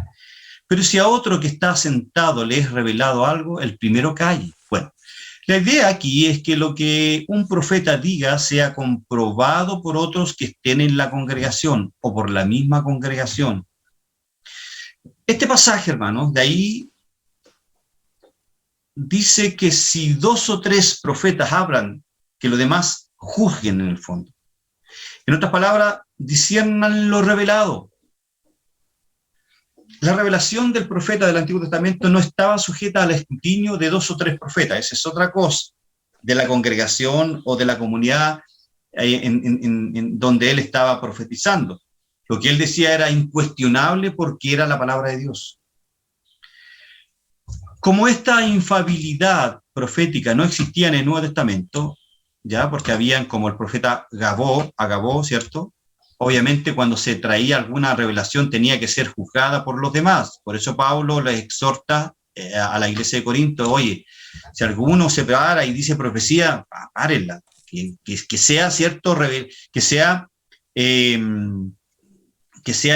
Speaker 1: Pero si a otro que está sentado le es revelado algo, el primero calle. Bueno, la idea aquí es que lo que un profeta diga sea comprobado por otros que estén en la congregación o por la misma congregación. Este pasaje, hermanos, de ahí dice que si 2 o 3 profetas hablan, que los demás juzguen en el fondo. En otras palabras, disciernan lo revelado. La revelación del profeta del Antiguo Testamento no estaba sujeta al escrutinio de 2 o 3 profetas. Esa es otra cosa, de la congregación o de la comunidad en donde él estaba profetizando. Lo que él decía era incuestionable porque era la palabra de Dios. Como esta infalibilidad profética no existía en el Nuevo Testamento, ya, porque habían como el profeta Agabo, ¿cierto? Obviamente cuando se traía alguna revelación tenía que ser juzgada por los demás. Por eso Pablo les exhorta a la iglesia de Corinto: oye, si alguno se para y dice profecía, párenla, que sea cierto, que sea en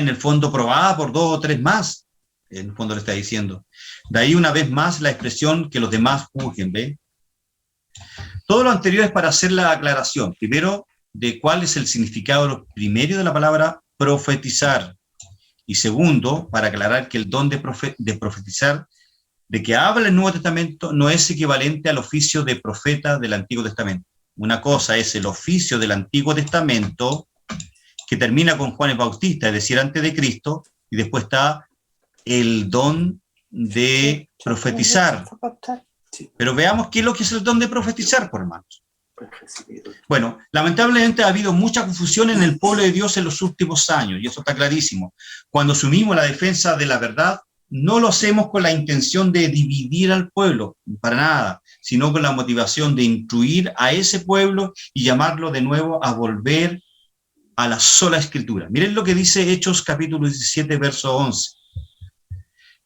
Speaker 1: el fondo probada por 2 o 3 más. En el fondo le está diciendo. De ahí una vez más la expresión que los demás juzguen, ¿ve? Todo lo anterior es para hacer la aclaración. Primero, de cuál es el significado primero de la palabra profetizar. Y segundo, para aclarar que el don de profetizar, de que habla el Nuevo Testamento, no es equivalente al oficio de profeta del Antiguo Testamento. Una cosa es el oficio del Antiguo Testamento, que termina con Juan el Bautista, es decir, antes de Cristo, y después está el don de profetizar. Pero veamos qué es lo que es el don de profetizar, por hermanos. Bueno, lamentablemente ha habido mucha confusión en el pueblo de Dios en los últimos años, y eso está clarísimo. Cuando asumimos la defensa de la verdad, no lo hacemos con la intención de dividir al pueblo, para nada, sino con la motivación de instruir a ese pueblo y llamarlo de nuevo a volver a la sola Escritura. Miren lo que dice Hechos capítulo 17, verso 11.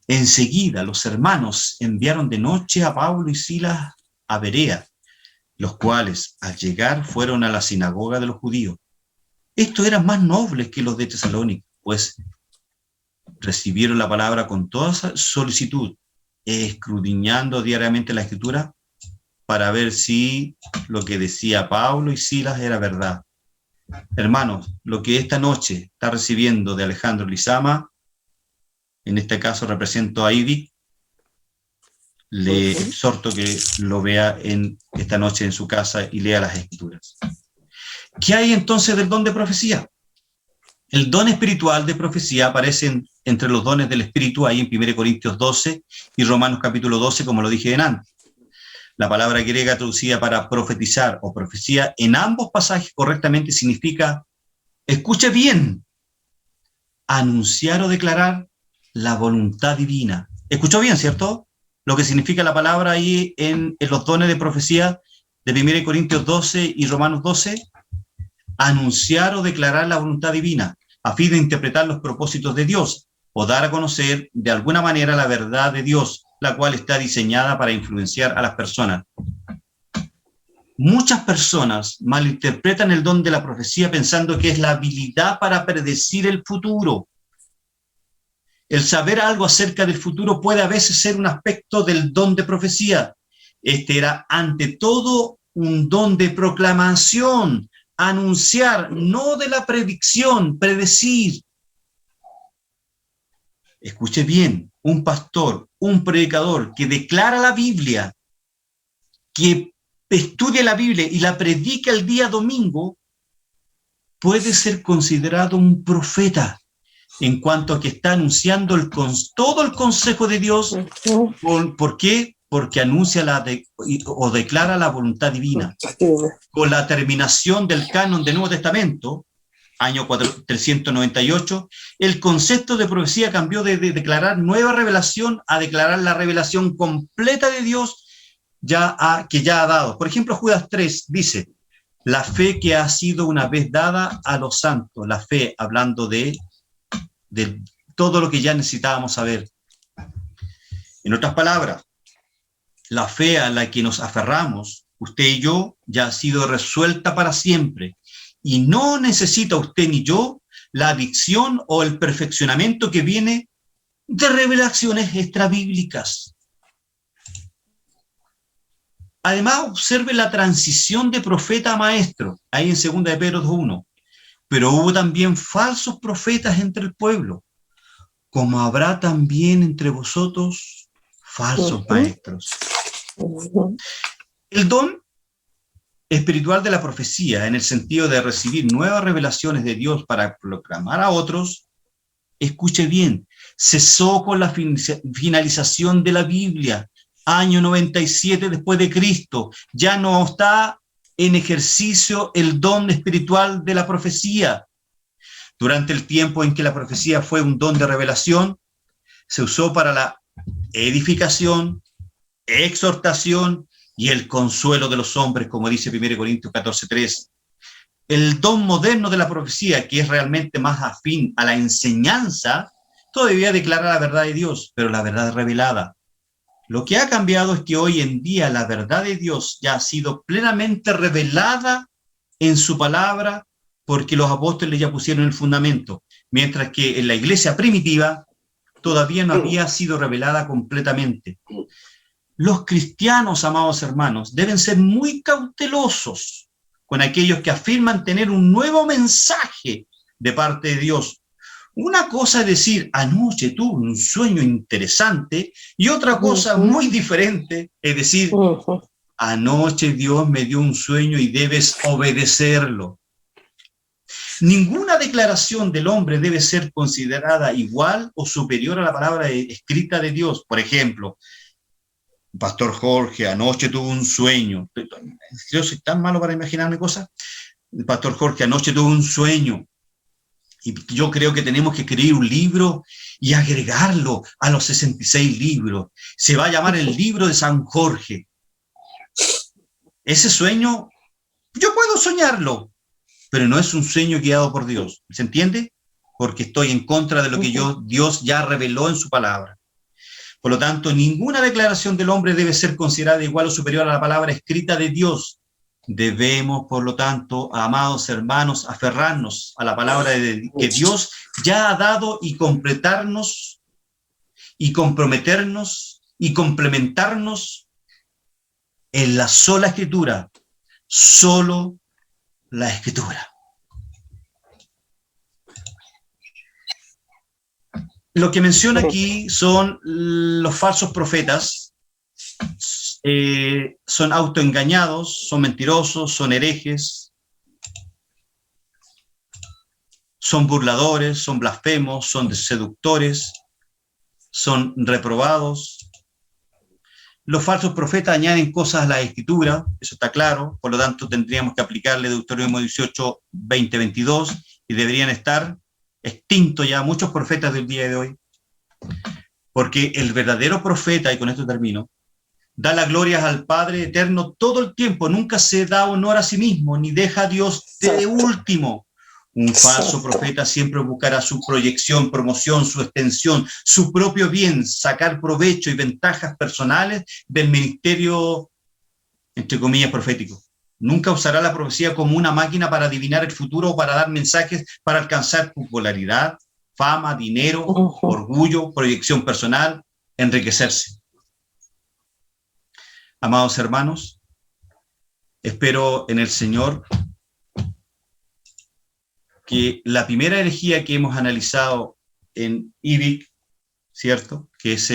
Speaker 1: Enseguida los hermanos enviaron de noche a Pablo y Silas a Berea, los cuales al llegar fueron a la sinagoga de los judíos. Estos eran más nobles que los de Tesalónica, pues recibieron la palabra con toda solicitud, escudriñando diariamente la Escritura para ver si lo que decía Pablo y Silas era verdad. Hermanos, lo que esta noche está recibiendo de Alejandro Lizama, en este caso represento a Ivy, le exhorto que lo vea esta noche en su casa y lea las Escrituras. ¿Qué hay entonces del don de profecía? El don espiritual de profecía aparece entre los dones del Espíritu, ahí en 1 Corintios 12 y Romanos capítulo 12, como lo dije antes. La palabra griega traducida para profetizar o profecía en ambos pasajes correctamente significa, escuche bien, anunciar o declarar la voluntad divina. ¿Escuchó bien, cierto? Lo que significa la palabra ahí en los dones de profecía de 1 Corintios 12 y Romanos 12, anunciar o declarar la voluntad divina, a fin de interpretar los propósitos de Dios, o dar a conocer de alguna manera la verdad de Dios, la cual está diseñada para influenciar a las personas. Muchas personas malinterpretan el don de la profecía pensando que es la habilidad para predecir el futuro. El saber algo acerca del futuro puede a veces ser un aspecto del don de profecía. Este era ante todo un don de proclamación, anunciar, no de la predicción, predecir. Escuche bien, un pastor, un predicador que declara la Biblia, que estudia la Biblia y la predica el día domingo, puede ser considerado un profeta, en cuanto a que está anunciando todo el consejo de Dios. ¿Por qué? Porque anuncia o declara la voluntad divina. Con la terminación del canon del Nuevo Testamento, año 398, el concepto de profecía cambió de declarar nueva revelación a declarar la revelación completa de Dios que ya ha dado. Por ejemplo, Judas 3 dice, la fe que ha sido una vez dada a los santos, la fe hablando de todo lo que ya necesitábamos saber. En otras palabras, la fe a la que nos aferramos, usted y yo, ya ha sido resuelta para siempre. Y no necesita usted ni yo la adicción o el perfeccionamiento que viene de revelaciones extrabíblicas. Además, observe la transición de profeta a maestro, ahí en 2 de Pedro 2:1. Pero hubo también falsos profetas entre el pueblo, como habrá también entre vosotros falsos maestros. El don espiritual de la profecía, en el sentido de recibir nuevas revelaciones de Dios para proclamar a otros, escuche bien, cesó con la finalización de la Biblia, año 97 después de Cristo. Ya no está en ejercicio el don espiritual de la profecía. Durante el tiempo en que la profecía fue un don de revelación, se usó para la edificación, exhortación y el consuelo de los hombres, como dice 1 Corintios 14:3. El don moderno de la profecía, que es realmente más afín a la enseñanza, todavía declara la verdad de Dios, pero la verdad revelada. Lo que ha cambiado es que hoy en día la verdad de Dios ya ha sido plenamente revelada en su palabra, porque los apóstoles ya pusieron el fundamento, mientras que en la iglesia primitiva todavía no había sido revelada completamente. Los cristianos, amados hermanos, deben ser muy cautelosos con aquellos que afirman tener un nuevo mensaje de parte de Dios. Una cosa es decir, anoche tuve un sueño interesante, y otra cosa muy diferente es decir, anoche Dios me dio un sueño y debes obedecerlo. Ninguna declaración del hombre debe ser considerada igual o superior a la palabra escrita de Dios. Por ejemplo, Pastor Jorge, anoche tuve un sueño. Yo soy tan malo para imaginarme cosas. Pastor Jorge, anoche tuve un sueño. Y yo creo que tenemos que escribir un libro y agregarlo a los 66 libros. Se va a llamar el libro de San Jorge. Ese sueño, yo puedo soñarlo, pero no es un sueño guiado por Dios. ¿Se entiende? Porque estoy en contra de lo que Dios ya reveló en su palabra. Por lo tanto, ninguna declaración del hombre debe ser considerada igual o superior a la palabra escrita de Dios. Debemos, por lo tanto, amados hermanos, aferrarnos a la palabra que Dios ya ha dado y completarnos y comprometernos y complementarnos en la sola Escritura, solo la Escritura. Lo que menciona aquí son los falsos profetas. Son autoengañados, son mentirosos, son herejes, son burladores, son blasfemos, son seductores, son reprobados. Los falsos profetas añaden cosas a la Escritura, eso está claro, por lo tanto tendríamos que aplicarle Deuteronomio 18, 20, 22, y deberían estar extintos ya muchos profetas del día de hoy, porque el verdadero profeta, y con esto termino, da las glorias al Padre eterno todo el tiempo, nunca se da honor a sí mismo, ni deja a Dios de último. Un falso profeta siempre buscará su proyección, promoción, su extensión, su propio bien, sacar provecho y ventajas personales del ministerio, entre comillas, profético. Nunca usará la profecía como una máquina para adivinar el futuro o para dar mensajes para alcanzar popularidad, fama, dinero, orgullo, proyección personal, enriquecerse. Amados hermanos, espero en el Señor que la primera herejía que hemos analizado en IBIC, ¿cierto? Que es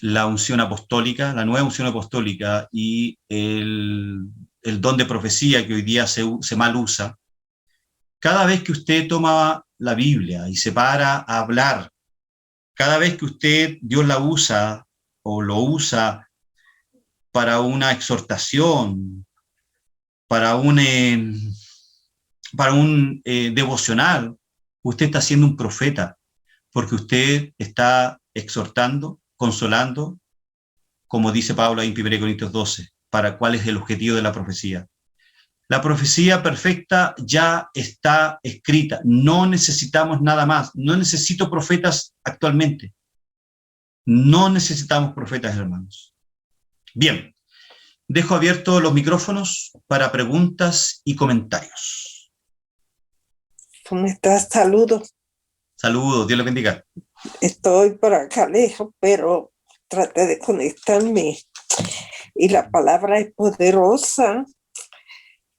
Speaker 1: la unción apostólica, la nueva unción apostólica y el don de profecía que hoy día se mal usa. Cada vez que usted toma la Biblia y se para a hablar, cada vez que Dios la usa o lo usa para una exhortación, para un devocional, usted está siendo un profeta, porque usted está exhortando, consolando, como dice Pablo ahí en 1 Corintios 12, para cuál es el objetivo de la profecía. La profecía perfecta ya está escrita, no necesitamos nada más, no necesito profetas actualmente, no necesitamos profetas, hermanos. Bien, dejo abiertos los micrófonos para preguntas y comentarios.
Speaker 8: ¿Cómo estás? Saludos.
Speaker 1: Saludos, Dios les bendiga.
Speaker 8: Estoy por acá lejos, pero traté de conectarme. Y la palabra es poderosa.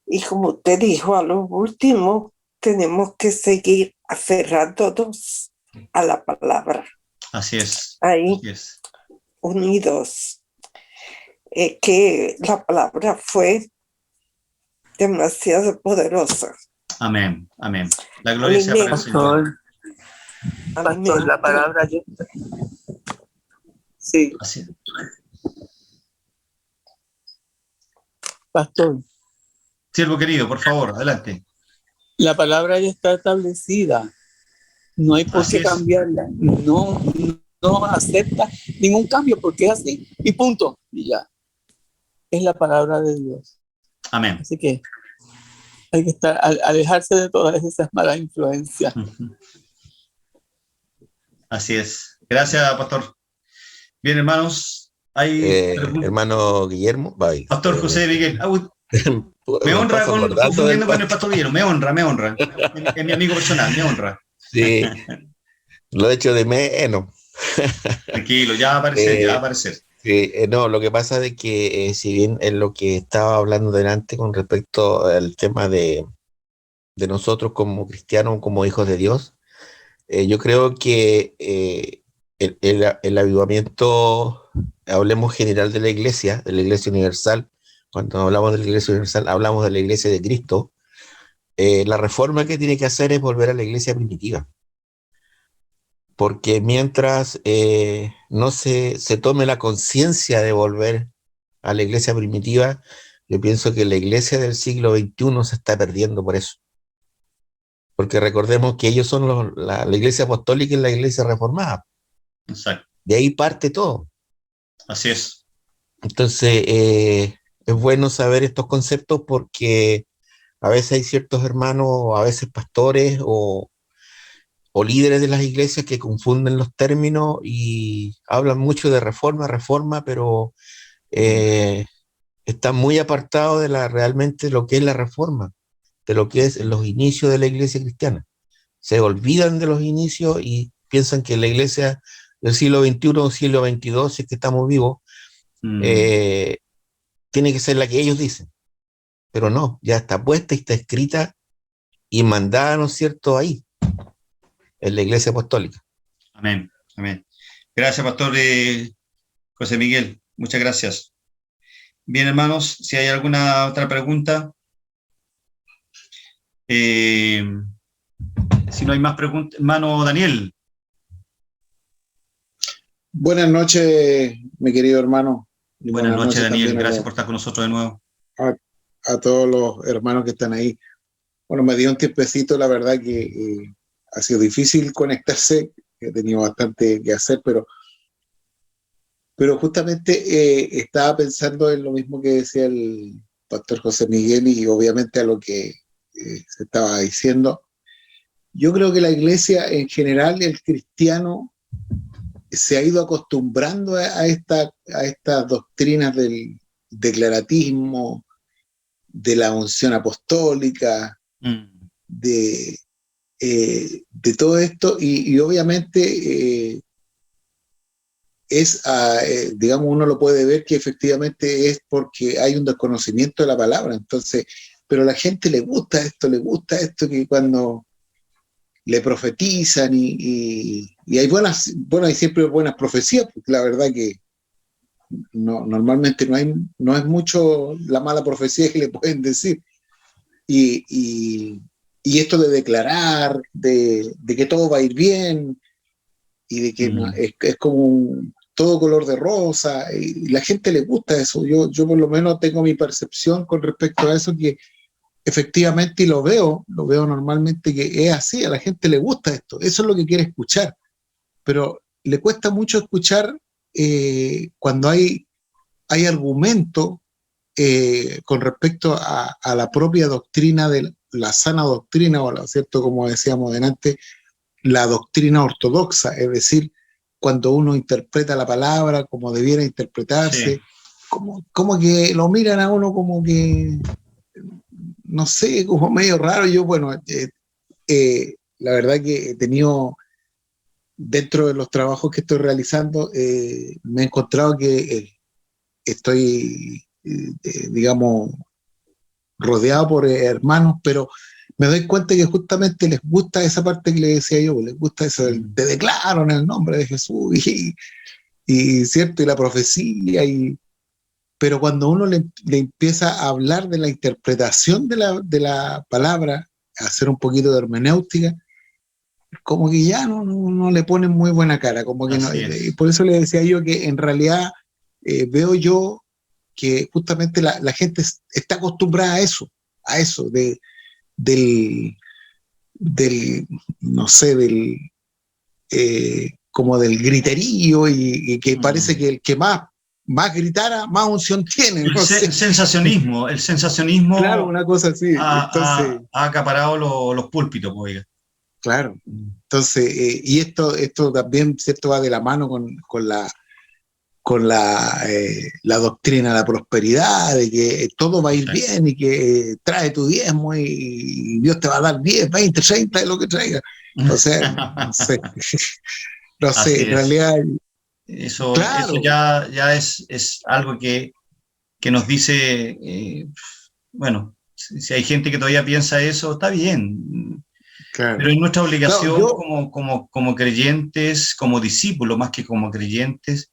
Speaker 8: Y como usted dijo a lo último, tenemos que seguir aferrándonos a la palabra.
Speaker 1: Así es.
Speaker 8: Ahí,
Speaker 1: así es.
Speaker 8: Unidos. Que la palabra fue demasiado poderosa.
Speaker 1: Amén, amén. La gloria sea para el Señor.
Speaker 9: Pastor, la palabra yo... Sí.
Speaker 1: Así es.
Speaker 9: Pastor.
Speaker 1: Siervo querido, por favor, adelante.
Speaker 9: La palabra ya está establecida. No hay por qué cambiarla. No acepta ningún cambio porque es así. Y punto. Y ya. Es la palabra de Dios.
Speaker 1: Amén.
Speaker 9: Así que hay que alejarse de todas esas malas influencias.
Speaker 1: Así es. Gracias, pastor. Bien, hermanos. Hay
Speaker 10: hermano Guillermo. Bye.
Speaker 1: Pastor José Miguel. Me honra confundiendo con el pastor Guillermo. Me honra. Es mi amigo personal, me honra.
Speaker 10: Sí. Lo he hecho de menos.
Speaker 1: Tranquilo, ya va a aparecer,
Speaker 10: Sí, no, lo que pasa es que si bien en lo que estaba hablando delante con respecto al tema de nosotros como cristianos, como hijos de Dios, yo creo que el avivamiento, hablemos general de la iglesia universal, cuando hablamos de la iglesia universal, hablamos de la iglesia de Cristo. La reforma que tiene que hacer es volver a la iglesia primitiva, porque mientras no se tome la conciencia de volver a la iglesia primitiva, yo pienso que la iglesia del siglo XXI se está perdiendo por eso. Porque recordemos que ellos son la iglesia apostólica y la iglesia reformada.
Speaker 1: Exacto.
Speaker 10: De ahí parte todo.
Speaker 1: Así es.
Speaker 10: Entonces, es bueno saber estos conceptos porque a veces hay ciertos hermanos, a veces pastores o líderes de las iglesias que confunden los términos y hablan mucho de reforma, pero están muy apartados de realmente lo que es la reforma, de lo que es los inicios de la iglesia cristiana. Se olvidan de los inicios y piensan que la iglesia del siglo XXI o siglo XXII, si es que estamos vivos, tiene que ser la que ellos dicen. Pero no, ya está puesta y está escrita y mandada, ¿no es cierto?, ahí, en la iglesia apostólica.
Speaker 1: Amén, amén. Gracias, pastor José Miguel. Muchas gracias. Bien, hermanos, si hay alguna otra pregunta. Si no hay más preguntas, hermano Daniel.
Speaker 11: Buenas noches, mi querido hermano.
Speaker 1: Buenas noches, Daniel. Gracias por estar con nosotros de nuevo.
Speaker 11: A todos los hermanos que están ahí. Bueno, me dio un tiempecito, la verdad que ha sido difícil conectarse, he tenido bastante que hacer, pero justamente estaba pensando en lo mismo que decía el pastor José Miguel y obviamente a lo que se estaba diciendo. Yo creo que la iglesia en general, el cristiano, se ha ido acostumbrando a estas doctrinas del declaratismo, de la unción apostólica, de todo esto, y obviamente digamos, uno lo puede ver que efectivamente es porque hay un desconocimiento de la palabra, entonces, pero a la gente le gusta esto que cuando le profetizan y hay hay siempre buenas profecías, porque la verdad que normalmente no es mucho la mala profecía que le pueden decir. Y esto de declarar, de que todo va a ir bien, y de que es como todo color de rosa, y la gente le gusta eso. Yo por lo menos tengo mi percepción con respecto a eso, que efectivamente, y lo veo normalmente que es así, a la gente le gusta esto, eso es lo que quiere escuchar, pero le cuesta mucho escuchar cuando hay argumento con respecto a la propia doctrina, de la sana doctrina, o ¿cierto? Como decíamos delante, la doctrina ortodoxa, es decir, cuando uno interpreta la palabra como debiera interpretarse, sí, como que lo miran a uno como que, no sé, como medio raro. Yo, bueno, la verdad que he tenido, dentro de los trabajos que estoy realizando, me he encontrado que estoy, digamos, rodeado por hermanos, pero me doy cuenta que justamente les gusta esa parte que le decía yo, les gusta eso del te declaro en el nombre de Jesús, y cierto, y la profecía, pero cuando uno le empieza a hablar de la interpretación de la palabra, a hacer un poquito de hermenéutica, como que ya no le ponen muy buena cara, como que no, y por eso le decía yo que en realidad veo yo que justamente la gente está acostumbrada a eso no sé, como del griterío, y que parece que el que más gritara, más unción tiene. No sé.
Speaker 1: El sensacionismo.
Speaker 11: Claro, una cosa así.
Speaker 1: Ha acaparado los púlpitos, oiga.
Speaker 11: Claro. Entonces, y esto también, ¿cierto?, va de la mano con la doctrina de la prosperidad, de que todo va a ir bien y que trae tu diezmo y Dios te va a dar 10, 20, 30 de lo que traiga. O sea, no sé, en realidad
Speaker 1: Eso,
Speaker 11: Claro.
Speaker 1: eso ya es algo que nos dice, bueno, si hay gente que todavía piensa eso, está bien.
Speaker 11: Claro.
Speaker 1: Pero es nuestra obligación
Speaker 11: No,
Speaker 1: como creyentes, como discípulos, más que como creyentes,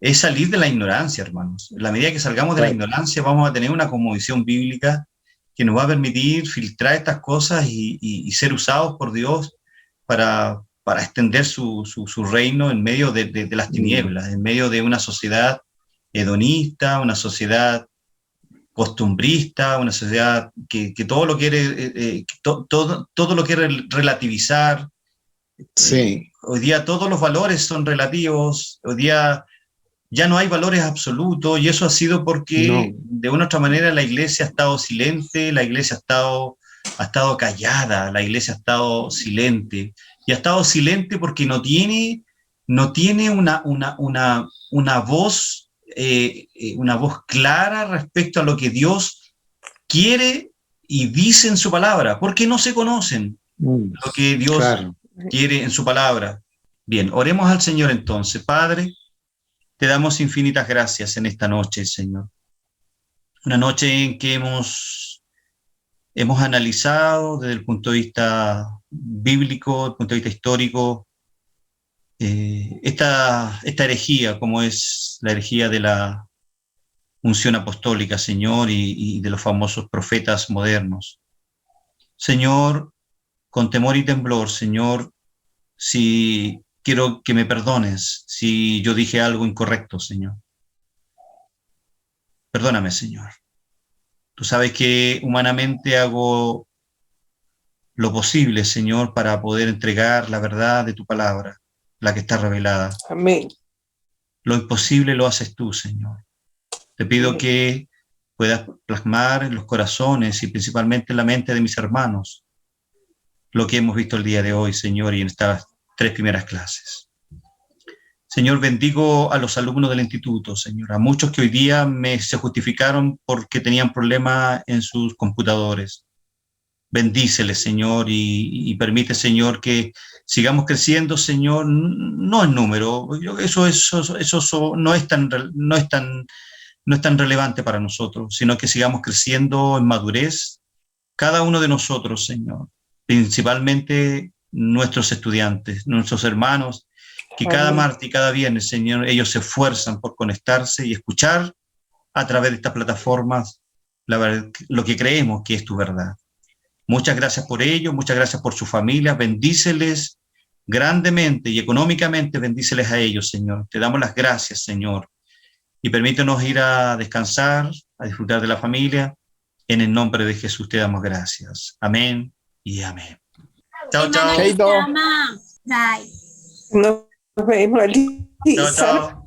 Speaker 1: es salir de la ignorancia, hermanos. En la medida que salgamos de la
Speaker 11: Claro.
Speaker 1: ignorancia, vamos a tener una cosmovisión bíblica que nos va a permitir filtrar estas cosas y ser usados por Dios para extender su reino en medio de las tinieblas, en medio de una sociedad hedonista, una sociedad costumbrista, una sociedad que todo lo quiere, todo lo quiere relativizar.
Speaker 11: Sí.
Speaker 1: Hoy día todos los valores son relativos, hoy día ya no hay valores absolutos, y eso ha sido porque de una u otra manera la iglesia ha estado silente, la iglesia ha estado callada, la iglesia ha estado silente, y ha estado silente porque no tiene una voz clara respecto a lo que Dios quiere y dice en su palabra, porque no se conocen lo que Dios quiere en su palabra. Bien, oremos al Señor entonces. Padre, te damos infinitas gracias en esta noche, Señor. Una noche en que hemos analizado desde el punto de vista bíblico, desde el punto de vista histórico, esta herejía, como es la herejía de la unción apostólica, Señor, y de los famosos profetas modernos. Señor, con temor y temblor, Señor, si quiero que me perdones si yo dije algo incorrecto, Señor. Perdóname, Señor. Tú sabes que humanamente hago lo posible, Señor, para poder entregar la verdad de tu palabra, la que está revelada.
Speaker 8: Amén.
Speaker 1: Lo imposible lo haces tú, Señor. Te pido que puedas plasmar en los corazones y principalmente en la mente de mis hermanos lo que hemos visto el día de hoy, Señor, y en estas 3 primeras clases. Señor, bendigo a los alumnos del instituto, Señor, a muchos que hoy día se justificaron porque tenían problemas en sus computadores. Bendíceles, Señor, y permite, Señor, que sigamos creciendo, Señor, no en número. Eso no es tan relevante para nosotros, sino que sigamos creciendo en madurez, cada uno de nosotros, Señor, principalmente nuestros estudiantes, nuestros hermanos, que cada martes y cada viernes, Señor, ellos se esfuerzan por conectarse y escuchar a través de estas plataformas lo que creemos que es tu verdad. Muchas gracias por ello, muchas gracias por su familia, bendíceles grandemente y económicamente, bendíceles a ellos, Señor. Te damos las gracias, Señor, y permítenos ir a descansar, a disfrutar de la familia. En el nombre de Jesús te damos gracias. Amén y amén. Chao, chao.
Speaker 2: Bye.
Speaker 8: Nos vemos, Lisa.
Speaker 1: Chao, chao.